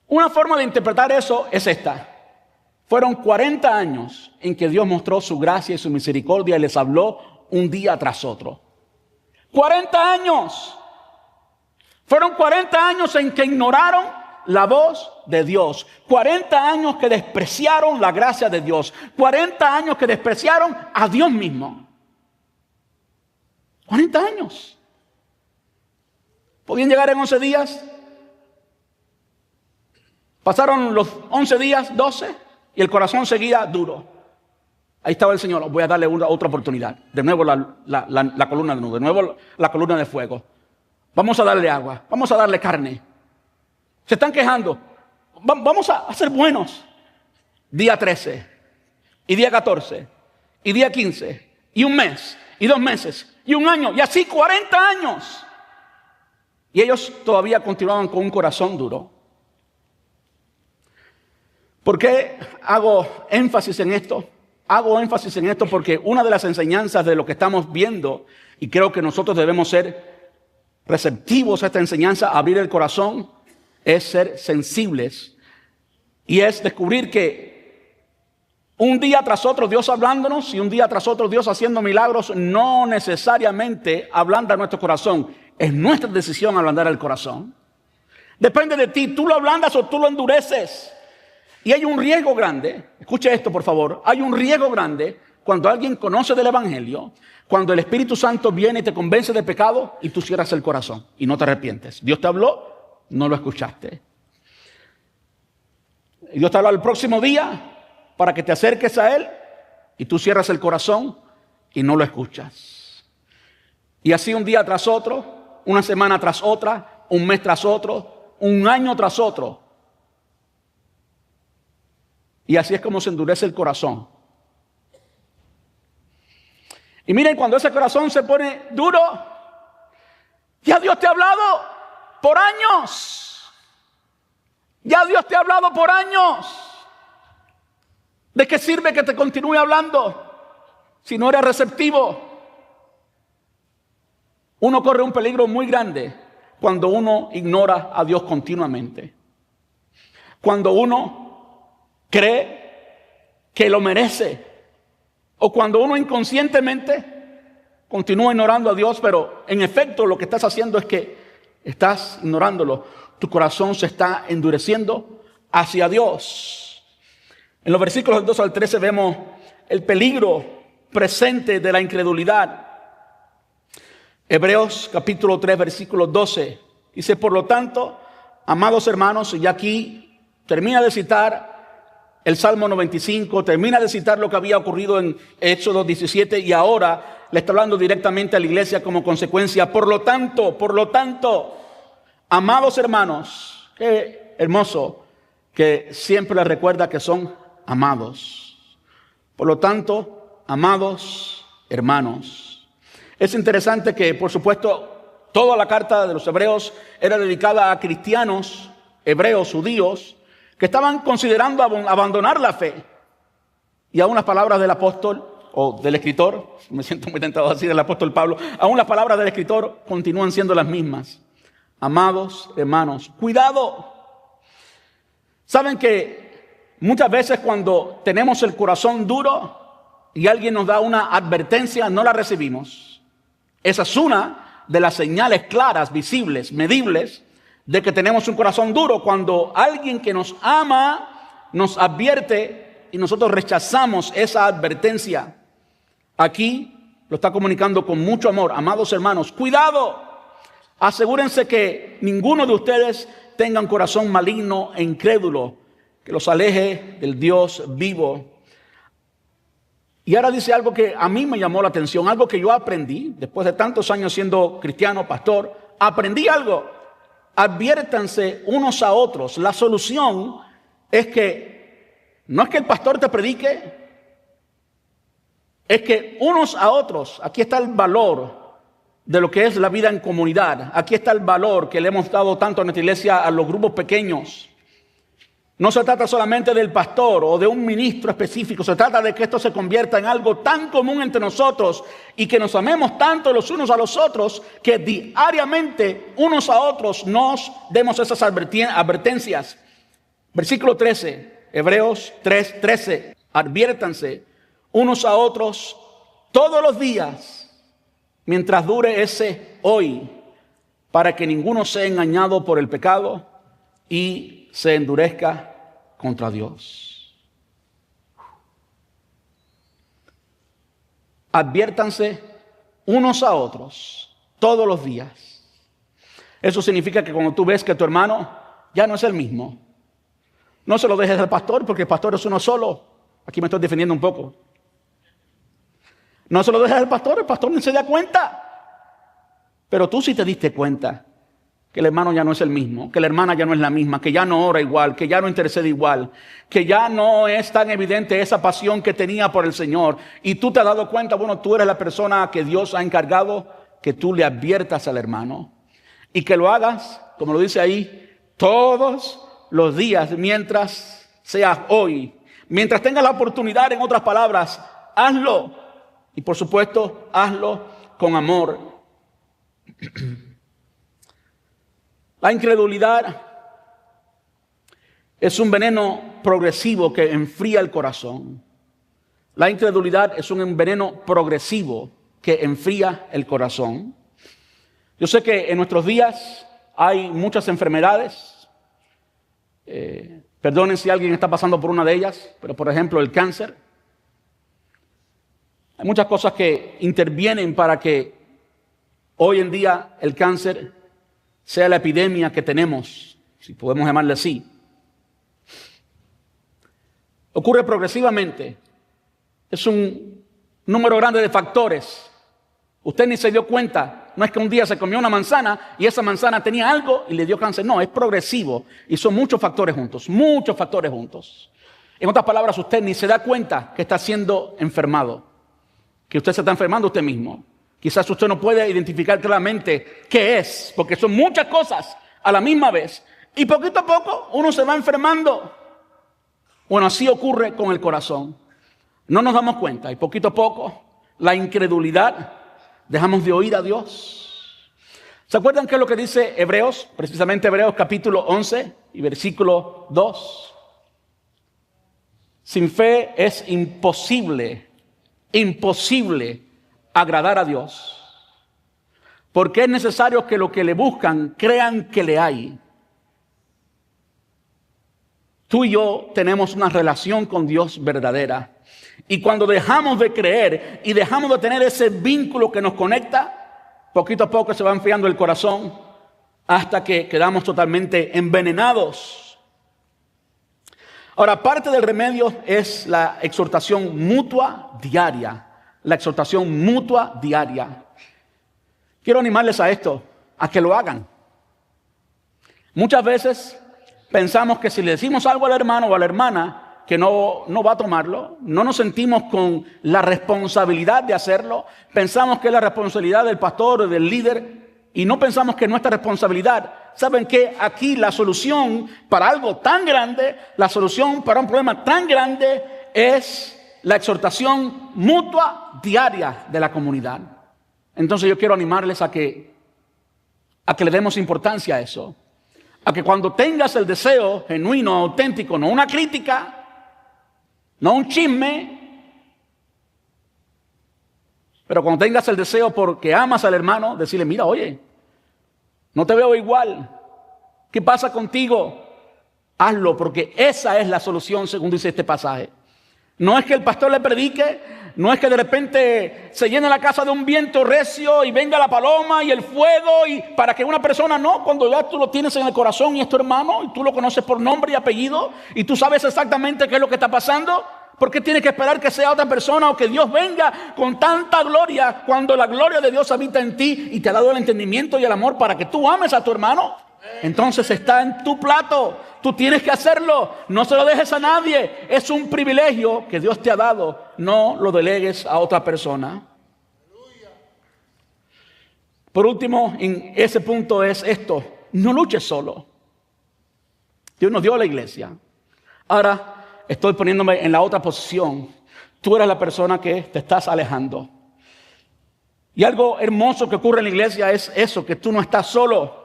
Una forma de interpretar eso es esta. Fueron 40 años en que Dios mostró su gracia y su misericordia y les habló un día tras otro. 40 años. Fueron 40 años en que ignoraron la voz de Dios. 40 años que despreciaron la gracia de Dios. 40 años que despreciaron a Dios mismo. 40 años. ¿Podían llegar en 11 días? Pasaron los 11 días, 12, y el corazón seguía duro. Ahí estaba el Señor. Voy a darle otra oportunidad. De nuevo la columna de nube, de nuevo la columna de fuego. Vamos a darle agua, vamos a darle carne. Se están quejando. Vamos a ser buenos. Día 13, y día 14, y día 15, y un mes, y 2 meses, y un año, y así 40 años. Y ellos todavía continuaban con un corazón duro. ¿Por qué hago énfasis en esto? Hago énfasis en esto porque una de las enseñanzas de lo que estamos viendo, y creo que nosotros debemos ser receptivos a esta enseñanza, abrir el corazón, es ser sensibles. Y es descubrir que un día tras otro Dios hablándonos y un día tras otro Dios haciendo milagros no necesariamente ablanda nuestro corazón. Es nuestra decisión ablandar el corazón. Depende de ti. Tú lo ablandas o tú lo endureces. Y hay un riesgo grande. Escuche esto, por favor. Hay un riesgo grande cuando alguien conoce del Evangelio, cuando el Espíritu Santo viene y te convence de pecado y tú cierras el corazón y no te arrepientes. Dios te habló, no lo escuchaste. Y Dios te habló el próximo día para que te acerques a Él y tú cierras el corazón y no lo escuchas. Y así un día tras otro, una semana tras otra, un mes tras otro, un año tras otro. Y así es como se endurece el corazón. Y miren, cuando ese corazón se pone duro, ya Dios te ha hablado por años. Ya Dios te ha hablado por años. ¿De qué sirve que te continúe hablando si no eres receptivo? Uno corre un peligro muy grande cuando uno ignora a Dios continuamente. Cuando uno cree que lo merece. O cuando uno inconscientemente continúa ignorando a Dios, pero en efecto lo que estás haciendo es que estás ignorándolo. Tu corazón se está endureciendo hacia Dios. En los versículos del 2 al 13 vemos el peligro presente de la incredulidad. Hebreos capítulo 3 versículo 12 dice: por lo tanto, amados hermanos, y aquí termina de citar el Salmo 95, termina de citar lo que había ocurrido en Éxodo 17 y ahora le está hablando directamente a la iglesia como consecuencia. Por lo tanto, amados hermanos, qué hermoso que siempre les recuerda que son amados. Por lo tanto, amados hermanos. Es interesante que, por supuesto, toda la carta de los hebreos era dedicada a cristianos, hebreos, judíos, que estaban considerando abandonar la fe. Y aún las palabras del apóstol o del escritor, me siento muy tentado a decir el apóstol Pablo, aún las palabras del escritor continúan siendo las mismas. Amados hermanos, cuidado. Saben que muchas veces cuando tenemos el corazón duro y alguien nos da una advertencia, no la recibimos. Esa es una de las señales claras, visibles, medibles, de que tenemos un corazón duro, cuando alguien que nos ama nos advierte y nosotros rechazamos esa advertencia. Aquí lo está comunicando con mucho amor. Amados hermanos, cuidado. Asegúrense que ninguno de ustedes tenga un corazón maligno e incrédulo que los aleje del Dios vivo. Y ahora dice algo que a mí me llamó la atención, algo que yo aprendí después de tantos años siendo cristiano, pastor. Aprendí algo. Adviértanse unos a otros. La solución es que no es que el pastor te predique, es que unos a otros. Aquí está el valor de lo que es la vida en comunidad. Aquí está el valor que le hemos dado tanto a nuestra iglesia, a los grupos pequeños. No se trata solamente del pastor o de un ministro específico. Se trata de que esto se convierta en algo tan común entre nosotros y que nos amemos tanto los unos a los otros que diariamente unos a otros nos demos esas advertencias. Versículo 13, Hebreos 3:13. Adviértanse unos a otros todos los días mientras dure ese hoy, para que ninguno sea engañado por el pecado y se endurezca contra Dios. Adviértanse unos a otros todos los días. Eso significa que cuando tú ves que tu hermano ya no es el mismo, no se lo dejes al pastor, porque el pastor es uno solo. Aquí me estoy defendiendo un poco. No se lo dejes al pastor, el pastor ni se da cuenta. Pero tú sí te diste cuenta que el hermano ya no es el mismo, que la hermana ya no es la misma, que ya no ora igual, que ya no intercede igual, que ya no es tan evidente esa pasión que tenía por el Señor. Y tú te has dado cuenta, bueno, tú eres la persona que Dios ha encargado que tú le adviertas al hermano. Y que lo hagas, como lo dice ahí, todos los días, mientras sea hoy. Mientras tengas la oportunidad, en otras palabras, hazlo. Y por supuesto, hazlo con amor. La incredulidad es un veneno progresivo que enfría el corazón. La incredulidad es un veneno progresivo que enfría el corazón. Yo sé que en nuestros días hay muchas enfermedades. Perdonen si alguien está pasando por una de ellas, pero por ejemplo el cáncer. Hay muchas cosas que intervienen para que hoy en día el cáncer sea la epidemia que tenemos, si podemos llamarle así. Ocurre progresivamente. Es un número grande de factores. Usted ni se dio cuenta. No es que un día se comió una manzana y esa manzana tenía algo y le dio cáncer. No, es progresivo. Y son muchos factores juntos. Muchos factores juntos. En otras palabras, usted ni se da cuenta que está siendo enfermado. Que usted se está enfermando usted mismo. Quizás usted no puede identificar claramente qué es, porque son muchas cosas a la misma vez. Y poquito a poco uno se va enfermando. Bueno, así ocurre con el corazón. No nos damos cuenta y poquito a poco la incredulidad, dejamos de oír a Dios. ¿Se acuerdan qué es lo que dice Hebreos? Precisamente Hebreos capítulo 11 y versículo 2. Sin fe es imposible agradar a Dios. Porque es necesario que los que le buscan crean que le hay. Tú y yo tenemos una relación con Dios verdadera. Y cuando dejamos de creer y dejamos de tener ese vínculo que nos conecta, poquito a poco se va enfriando el corazón hasta que quedamos totalmente envenenados. Ahora, parte del remedio es la exhortación mutua diaria. La exhortación mutua diaria. Quiero animarles a esto, a que lo hagan. Muchas veces pensamos que si le decimos algo al hermano o a la hermana que no va a tomarlo, no nos sentimos con la responsabilidad de hacerlo. Pensamos que es la responsabilidad del pastor o del líder y no pensamos que es nuestra responsabilidad. ¿Saben qué? Aquí la solución para algo tan grande, la solución para un problema tan grande es la exhortación mutua diaria de la comunidad. Entonces yo quiero animarles a que le demos importancia a eso. A que cuando tengas el deseo genuino, auténtico, no una crítica, no un chisme, pero cuando tengas el deseo porque amas al hermano, decirle, mira, oye, no te veo igual. ¿Qué pasa contigo? Hazlo, porque esa es la solución según dice este pasaje. No es que el pastor le predique, no es que de repente se llene la casa de un viento recio y venga la paloma y el fuego y para que una persona no, cuando ya tú lo tienes en el corazón y es tu hermano y tú lo conoces por nombre y apellido y tú sabes exactamente qué es lo que está pasando. ¿Por qué tienes que esperar que sea otra persona o que Dios venga con tanta gloria cuando la gloria de Dios habita en ti y te ha dado el entendimiento y el amor para que tú ames a tu hermano? Entonces está en tu plato. Tú tienes que hacerlo. No se lo dejes a nadie. Es un privilegio que Dios te ha dado. No lo delegues a otra persona. Por último, en ese punto es esto. No luches solo. Dios nos dio la iglesia. Ahora estoy poniéndome en la otra posición. Tú eres la persona que te estás alejando. Y algo hermoso que ocurre en la iglesia es eso, que tú no estás solo.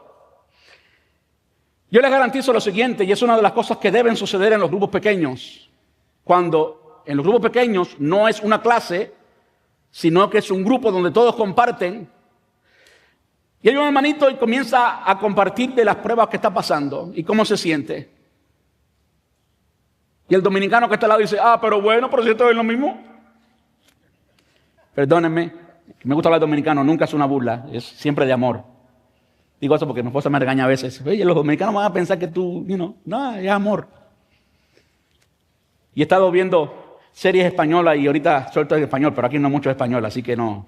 Yo les garantizo lo siguiente, y es una de las cosas que deben suceder en los grupos pequeños. Cuando en los grupos pequeños no es una clase, sino que es un grupo donde todos comparten. Y hay un hermanito y comienza a compartir de las pruebas que está pasando y cómo se siente. Y el dominicano que está al lado dice, pero bueno, pero si esto es lo mismo. Perdónenme, me gusta hablar dominicano, nunca es una burla, es siempre de amor. Digo eso porque mi esposa me regaña a veces. Oye, los dominicanos van a pensar que tú, no, es amor. Y he estado viendo series españolas y ahorita suelto en español, pero aquí no mucho español, así que no.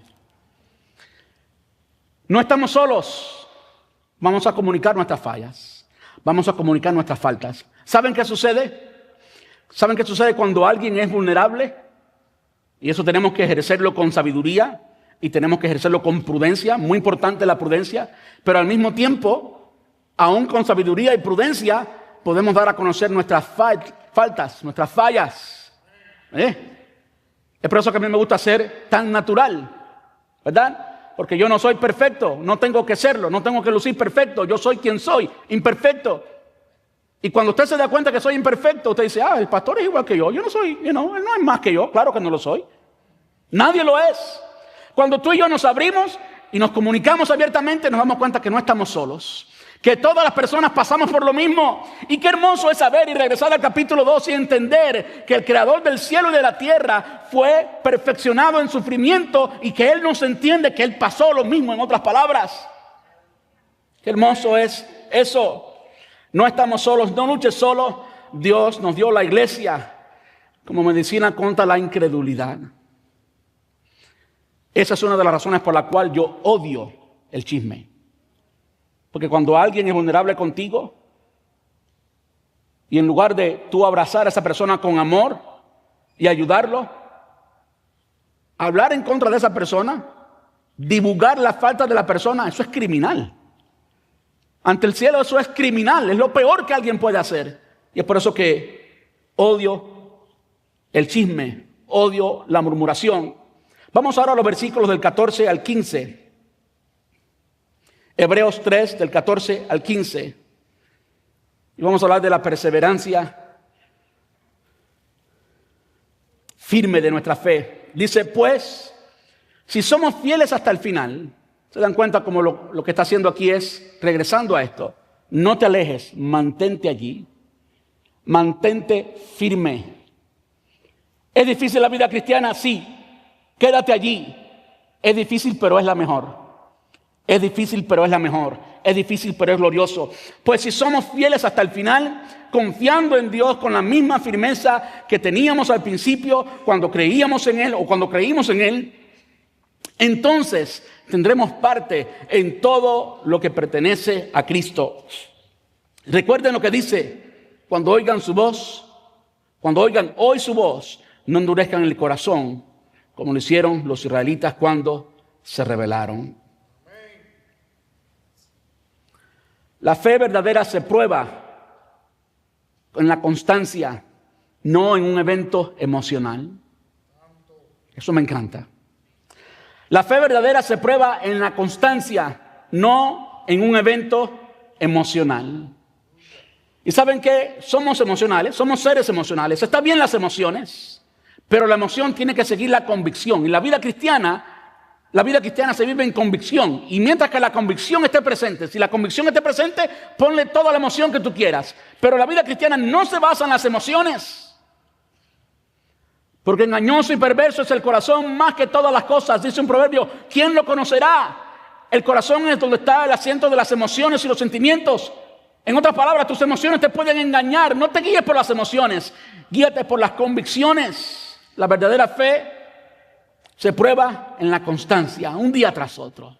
No estamos solos. Vamos a comunicar nuestras fallas. Vamos a comunicar nuestras faltas. ¿Saben qué sucede? ¿Saben qué sucede cuando alguien es vulnerable? Y eso tenemos que ejercerlo con sabiduría. Y tenemos que ejercerlo con prudencia, muy importante la prudencia, pero al mismo tiempo, aún con sabiduría y prudencia, podemos dar a conocer nuestras faltas, nuestras fallas. Es por eso que a mí me gusta ser tan natural, ¿verdad? Porque yo no soy perfecto, no tengo que serlo, no tengo que lucir perfecto, yo soy quien soy, imperfecto. Y cuando usted se da cuenta que soy imperfecto, usted dice, el pastor es igual que yo no soy, él no es más que yo, claro que no lo soy. Nadie lo es. Cuando tú y yo nos abrimos y nos comunicamos abiertamente, nos damos cuenta que no estamos solos. Que todas las personas pasamos por lo mismo. Y qué hermoso es saber y regresar al capítulo 2 y entender que el creador del cielo y de la tierra fue perfeccionado en sufrimiento y que Él nos entiende que Él pasó lo mismo, en otras palabras. Qué hermoso es eso. No estamos solos, no luches solo. Dios nos dio la iglesia como medicina contra la incredulidad. Esa es una de las razones por la cual yo odio el chisme. Porque cuando alguien es vulnerable contigo y en lugar de tú abrazar a esa persona con amor y ayudarlo, hablar en contra de esa persona, divulgar las faltas de la persona, eso es criminal. Ante el cielo eso es criminal, es lo peor que alguien puede hacer. Y es por eso que odio el chisme, odio la murmuración. Vamos ahora a los versículos del 14 al 15. Hebreos 3, del 14 al 15. Y vamos a hablar de la perseverancia. firme de nuestra fe. Dice, pues, si somos fieles hasta el final, se dan cuenta como lo que está haciendo aquí es, regresando a esto, no te alejes, mantente allí, mantente firme. ¿Es difícil la vida cristiana? Sí, quédate allí. Es difícil, pero es la mejor. Es difícil, pero es la mejor. Es difícil, pero es glorioso. Pues si somos fieles hasta el final, confiando en Dios con la misma firmeza que teníamos al principio cuando creíamos en Él o cuando creímos en Él, entonces tendremos parte en todo lo que pertenece a Cristo. Recuerden lo que dice, cuando oigan su voz, cuando oigan hoy su voz, no endurezcan el corazón, como lo hicieron los israelitas cuando se rebelaron. La fe verdadera se prueba en la constancia, no en un evento emocional. Eso me encanta. La fe verdadera se prueba en la constancia, no en un evento emocional. ¿Y saben qué? Somos emocionales, somos seres emocionales. Está bien las emociones, pero la emoción tiene que seguir la convicción. Y la vida cristiana se vive en convicción. Y mientras que la convicción esté presente, si la convicción esté presente, ponle toda la emoción que tú quieras. Pero la vida cristiana no se basa en las emociones. Porque engañoso y perverso es el corazón más que todas las cosas. Dice un proverbio, ¿quién lo conocerá? El corazón es donde está el asiento de las emociones y los sentimientos. En otras palabras, tus emociones te pueden engañar. No te guíes por las emociones, guíate por las convicciones. La verdadera fe se prueba en la constancia, un día tras otro.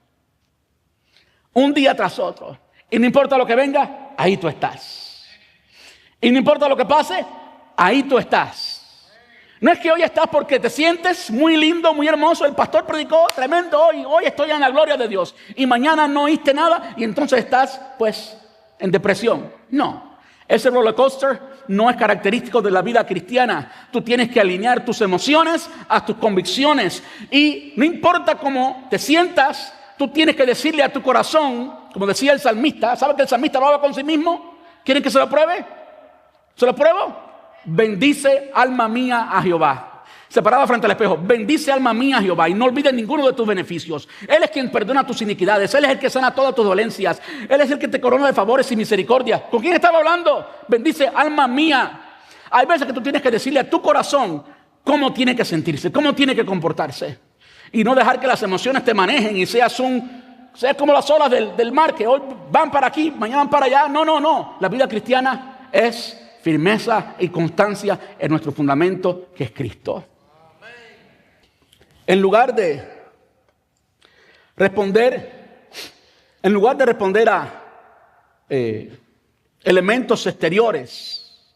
Un día tras otro. Y no importa lo que venga, ahí tú estás. Y no importa lo que pase, ahí tú estás. No es que hoy estás porque te sientes muy lindo, muy hermoso. El pastor predicó tremendo hoy estoy en la gloria de Dios. Y mañana no oíste nada y entonces estás pues en depresión. No, ese roller coaster no es característico de la vida cristiana. Tú tienes que alinear tus emociones a tus convicciones. Y no importa cómo te sientas, tú tienes que decirle a tu corazón, como decía el salmista. ¿Sabe que el salmista hablaba con sí mismo? ¿Quieren que se lo pruebe? ¿Se lo pruebo? Bendice alma mía a Jehová. Se paraba frente al espejo. Bendice alma mía a Jehová y no olvides ninguno de tus beneficios. Él es quien perdona tus iniquidades. Él es el que sana todas tus dolencias. Él es el que te corona de favores y misericordia. ¿Con quién estaba hablando? Bendice alma mía. Hay veces que tú tienes que decirle a tu corazón cómo tiene que sentirse, cómo tiene que comportarse. Y no dejar que las emociones te manejen y seas como las olas del mar, que hoy van para aquí, mañana van para allá. No. La vida cristiana es firmeza y constancia en nuestro fundamento, que es Cristo. En lugar de responder a elementos exteriores,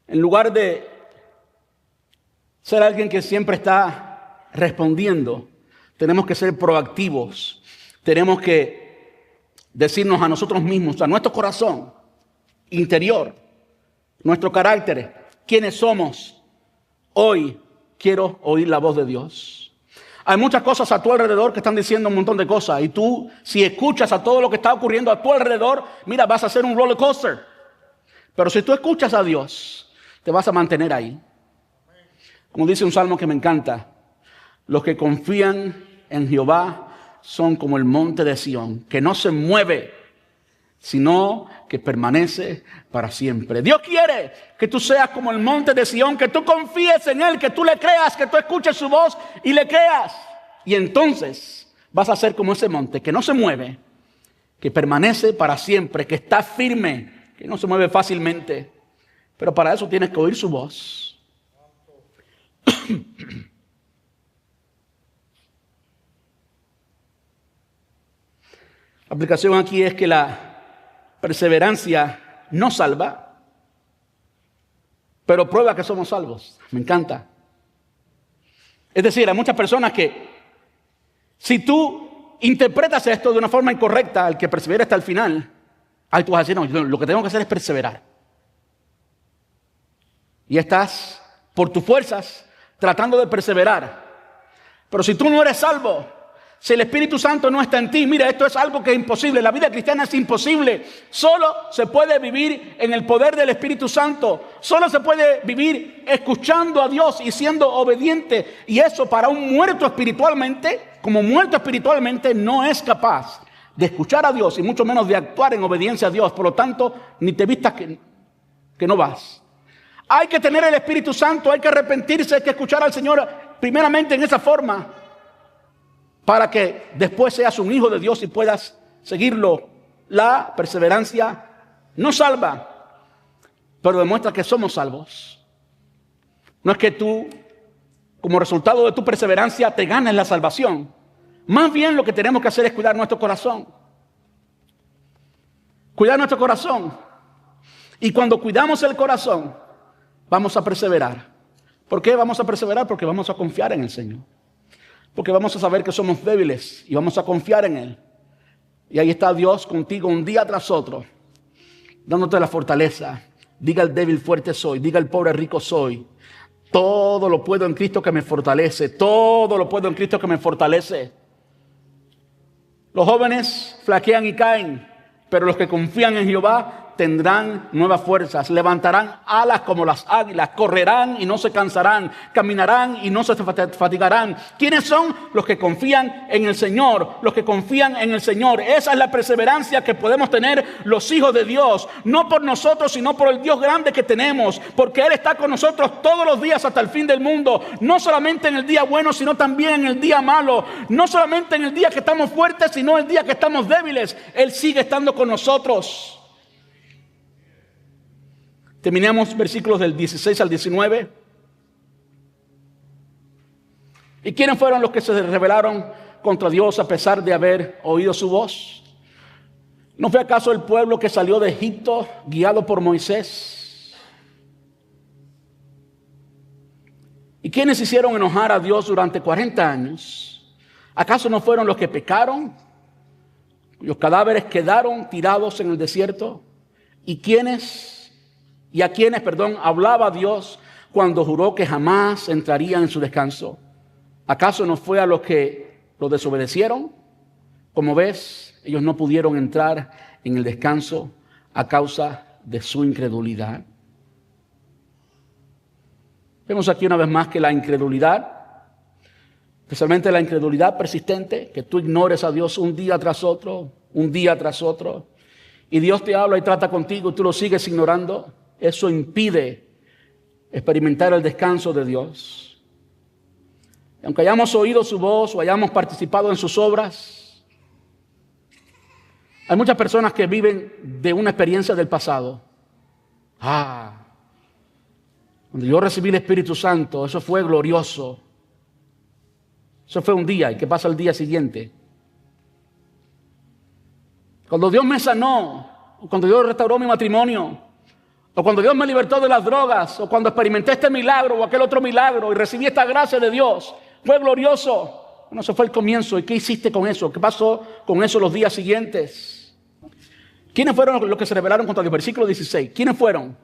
en lugar de ser alguien que siempre está respondiendo, tenemos que ser proactivos. Tenemos que decirnos a nosotros mismos, a nuestro corazón interior, nuestro carácter, quiénes somos. Hoy quiero oír la voz de Dios. Hay muchas cosas a tu alrededor que están diciendo un montón de cosas. Y tú, si escuchas a todo lo que está ocurriendo a tu alrededor, mira, vas a hacer un roller coaster. Pero si tú escuchas a Dios, te vas a mantener ahí. Como dice un salmo que me encanta, los que confían en Jehová son como el monte de Sión, que no se mueve, sino que permanece para siempre. Dios quiere que tú seas como el monte de Sión, que tú confíes en Él, que tú le creas, que tú escuches su voz y le creas. Y entonces vas a ser como ese monte que no se mueve, que permanece para siempre, que está firme, que no se mueve fácilmente. Pero para eso tienes que oír su voz. La aplicación aquí es que la perseverancia no salva, pero prueba que somos salvos. Me encanta. Es decir, hay muchas personas que, si tú interpretas esto de una forma incorrecta, el que persevera hasta el final, ahí tú vas a decir, no, lo que tengo que hacer es perseverar. Y estás, por tus fuerzas, tratando de perseverar. Pero si tú no eres salvo, Si el Espíritu Santo no está en ti, mira, esto es algo que es imposible. La vida cristiana es imposible. Solo se puede vivir en el poder del Espíritu Santo. Solo se puede vivir escuchando a Dios y siendo obediente. Y eso para un muerto espiritualmente, como muerto espiritualmente, no es capaz de escuchar a Dios y mucho menos de actuar en obediencia a Dios. Por lo tanto, ni te vistas que no vas. Hay que tener el Espíritu Santo, hay que arrepentirse, hay que escuchar al Señor primeramente en esa forma, para que después seas un hijo de Dios y puedas seguirlo. La perseverancia no salva, pero demuestra que somos salvos. No es que tú, como resultado de tu perseverancia, te ganes la salvación. Más bien lo que tenemos que hacer es cuidar nuestro corazón. Cuidar nuestro corazón. Y cuando cuidamos el corazón, vamos a perseverar. ¿Por qué vamos a perseverar? Porque vamos a confiar en el Señor. Porque vamos a saber que somos débiles y vamos a confiar en Él. Y ahí está Dios contigo un día tras otro, dándote la fortaleza. Diga el débil fuerte soy, diga el pobre rico soy. Todo lo puedo en Cristo que me fortalece. Todo lo puedo en Cristo que me fortalece. Los jóvenes flaquean y caen, pero los que confían en Jehová tendrán nuevas fuerzas, levantarán alas como las águilas, correrán y no se cansarán, caminarán y no se fatigarán. ¿Quiénes son? Los que confían en el Señor, los que confían en el Señor. Esa es la perseverancia que podemos tener los hijos de Dios, no por nosotros, sino por el Dios grande que tenemos, porque Él está con nosotros todos los días hasta el fin del mundo, no solamente en el día bueno, sino también en el día malo, no solamente en el día que estamos fuertes, sino el día que estamos débiles. Él sigue estando con nosotros. Terminamos versículos del 16 al 19. ¿Y quiénes fueron los que se rebelaron contra Dios a pesar de haber oído su voz? ¿No fue acaso el pueblo que salió de Egipto guiado por Moisés? ¿Y quiénes hicieron enojar a Dios durante 40 años? ¿Acaso no fueron los que pecaron, cuyos cadáveres quedaron tirados en el desierto? ¿Y a quienes hablaba Dios cuando juró que jamás entrarían en su descanso? ¿Acaso no fue a los que lo desobedecieron? Como ves, ellos no pudieron entrar en el descanso a causa de su incredulidad. Vemos aquí una vez más que la incredulidad, especialmente la incredulidad persistente, que tú ignores a Dios un día tras otro, y Dios te habla y trata contigo y tú lo sigues ignorando, eso impide experimentar el descanso de Dios. Y aunque hayamos oído su voz o hayamos participado en sus obras, hay muchas personas que viven de una experiencia del pasado. Cuando yo recibí el Espíritu Santo, eso fue glorioso. Eso fue un día. ¿Y qué pasa el día siguiente? Cuando Dios me sanó, cuando Dios restauró mi matrimonio, o cuando Dios me libertó de las drogas, o cuando experimenté este milagro o aquel otro milagro y recibí esta gracia de Dios, fue glorioso. Bueno, eso fue el comienzo. ¿Y qué hiciste con eso? ¿Qué pasó con eso los días siguientes? ¿Quiénes fueron los que se rebelaron contra Dios? Versículo 16. ¿Quiénes fueron?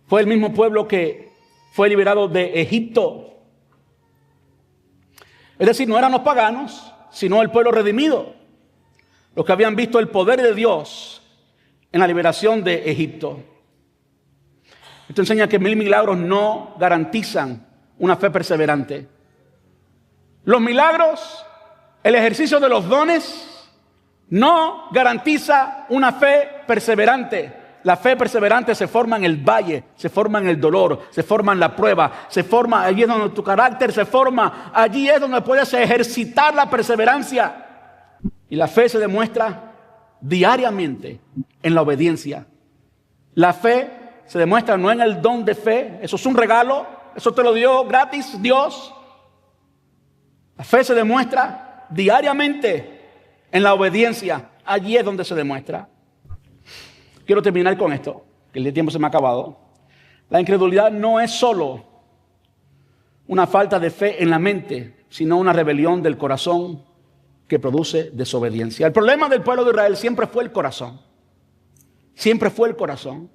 Fue el mismo pueblo que fue liberado de Egipto. Es decir, no eran los paganos, sino el pueblo redimido, los que habían visto el poder de Dios en la liberación de Egipto. Esto enseña que 1000 milagros no garantizan una fe perseverante. Los milagros, el ejercicio de los dones, no garantiza una fe perseverante. La fe perseverante se forma en el valle, se forma en el dolor, se forma en la prueba, se forma allí es donde tu carácter se forma, allí es donde puedes ejercitar la perseverancia. Y la fe se demuestra diariamente en la obediencia. La fe se demuestra no en el don de fe, eso es un regalo, eso te lo dio gratis Dios. La fe se demuestra diariamente en la obediencia, allí es donde se demuestra. Quiero terminar con esto, que el tiempo se me ha acabado. La incredulidad no es solo una falta de fe en la mente, sino una rebelión del corazón que produce desobediencia. El problema del pueblo de Israel siempre fue el corazón. Siempre fue el corazón.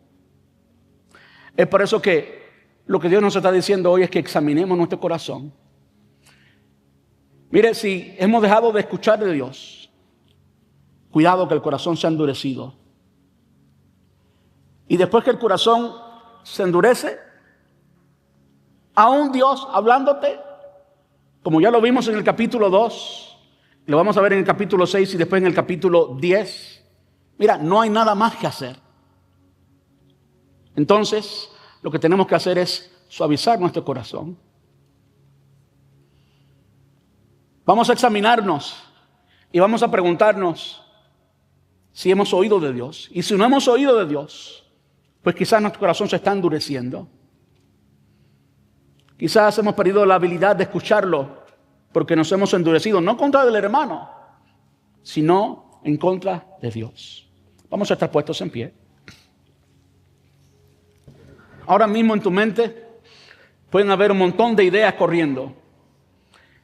Es por eso que lo que Dios nos está diciendo hoy es que examinemos nuestro corazón. Mire, si hemos dejado de escuchar de Dios, cuidado que el corazón se ha endurecido. Y después que el corazón se endurece, aún Dios hablándote, como ya lo vimos en el capítulo 2, lo vamos a ver en el capítulo 6 y después en el capítulo 10. Mira, no hay nada más que hacer. Entonces, lo que tenemos que hacer es suavizar nuestro corazón. Vamos a examinarnos y vamos a preguntarnos si hemos oído de Dios. Y si no hemos oído de Dios, pues quizás nuestro corazón se está endureciendo. Quizás hemos perdido la habilidad de escucharlo porque nos hemos endurecido, no contra el hermano, sino en contra de Dios. Vamos a estar puestos en pie. Ahora mismo en tu mente pueden haber un montón de ideas corriendo.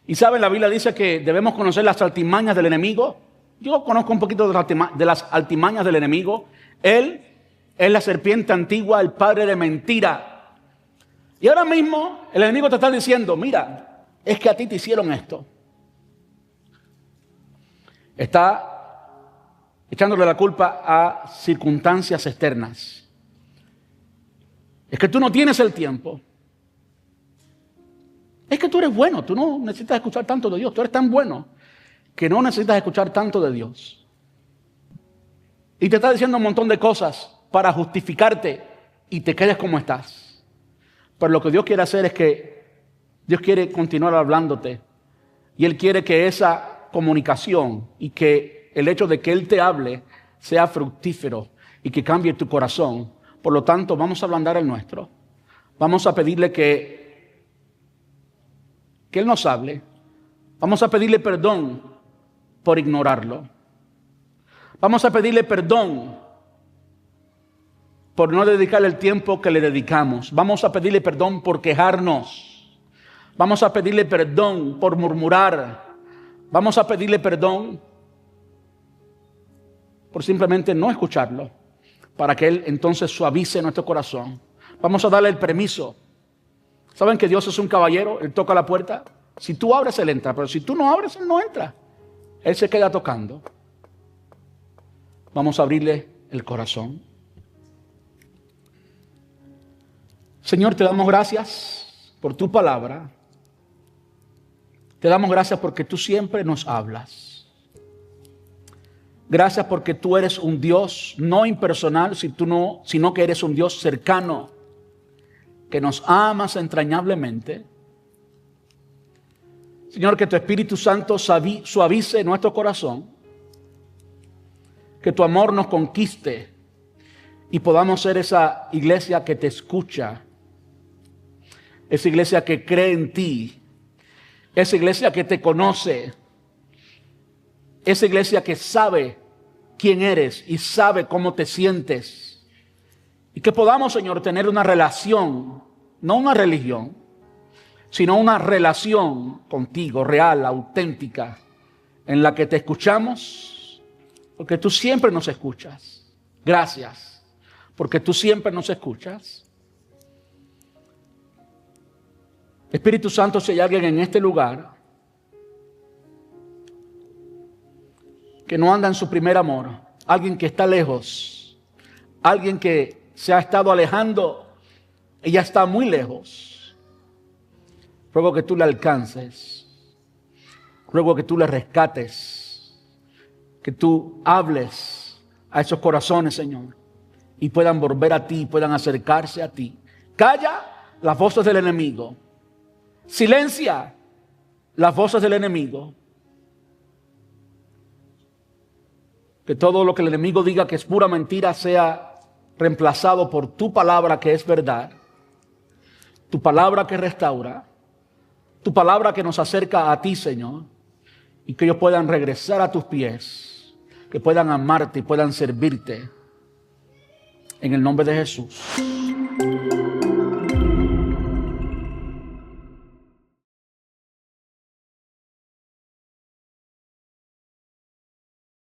Y saben, la Biblia dice que debemos conocer las artimañas del enemigo. Yo conozco un poquito de las artimañas del enemigo. Él es la serpiente antigua, el padre de mentira. Y ahora mismo el enemigo te está diciendo, mira, es que a ti te hicieron esto. Está echándole la culpa a circunstancias externas. Es que tú no tienes el tiempo. Es que tú eres bueno, tú no necesitas escuchar tanto de Dios. Tú eres tan bueno que no necesitas escuchar tanto de Dios. Y te está diciendo un montón de cosas para justificarte y te quedes como estás. Pero lo que Dios quiere hacer es que Dios quiere continuar hablándote. Y Él quiere que esa comunicación y que el hecho de que Él te hable sea fructífero y que cambie tu corazón. Por lo tanto, vamos a ablandar el nuestro. Vamos a pedirle que Él nos hable. Vamos a pedirle perdón por ignorarlo. Vamos a pedirle perdón por no dedicarle el tiempo que le dedicamos. Vamos a pedirle perdón por quejarnos. Vamos a pedirle perdón por murmurar. Vamos a pedirle perdón por simplemente no escucharlo, para que Él entonces suavice nuestro corazón. Vamos a darle el permiso. ¿Saben que Dios es un caballero? Él toca la puerta. Si tú abres, Él entra. Pero si tú no abres, Él no entra. Él se queda tocando. Vamos a abrirle el corazón. Señor, te damos gracias por tu palabra. Te damos gracias porque tú siempre nos hablas. Gracias porque tú eres un Dios no impersonal, sino que eres un Dios cercano, que nos amas entrañablemente. Señor, que tu Espíritu Santo suavice nuestro corazón, que tu amor nos conquiste y podamos ser esa iglesia que te escucha, esa iglesia que cree en ti, esa iglesia que te conoce, esa iglesia que sabe quién eres y sabe cómo te sientes. Y que podamos, Señor, tener una relación, no una religión, sino una relación contigo, real, auténtica, en la que te escuchamos, porque tú siempre nos escuchas. Gracias, porque tú siempre nos escuchas. Espíritu Santo, si hay alguien en este lugar que no anda en su primer amor, alguien que está lejos, alguien que se ha estado alejando y ya está muy lejos, ruego que tú le alcances, ruego que tú le rescates, que tú hables a esos corazones, Señor, y puedan volver a ti, puedan acercarse a ti. Calla las voces del enemigo, silencia las voces del enemigo. Que todo lo que el enemigo diga que es pura mentira sea reemplazado por tu palabra que es verdad, tu palabra que restaura, tu palabra que nos acerca a ti, Señor, y que ellos puedan regresar a tus pies, que puedan amarte y puedan servirte en el nombre de Jesús.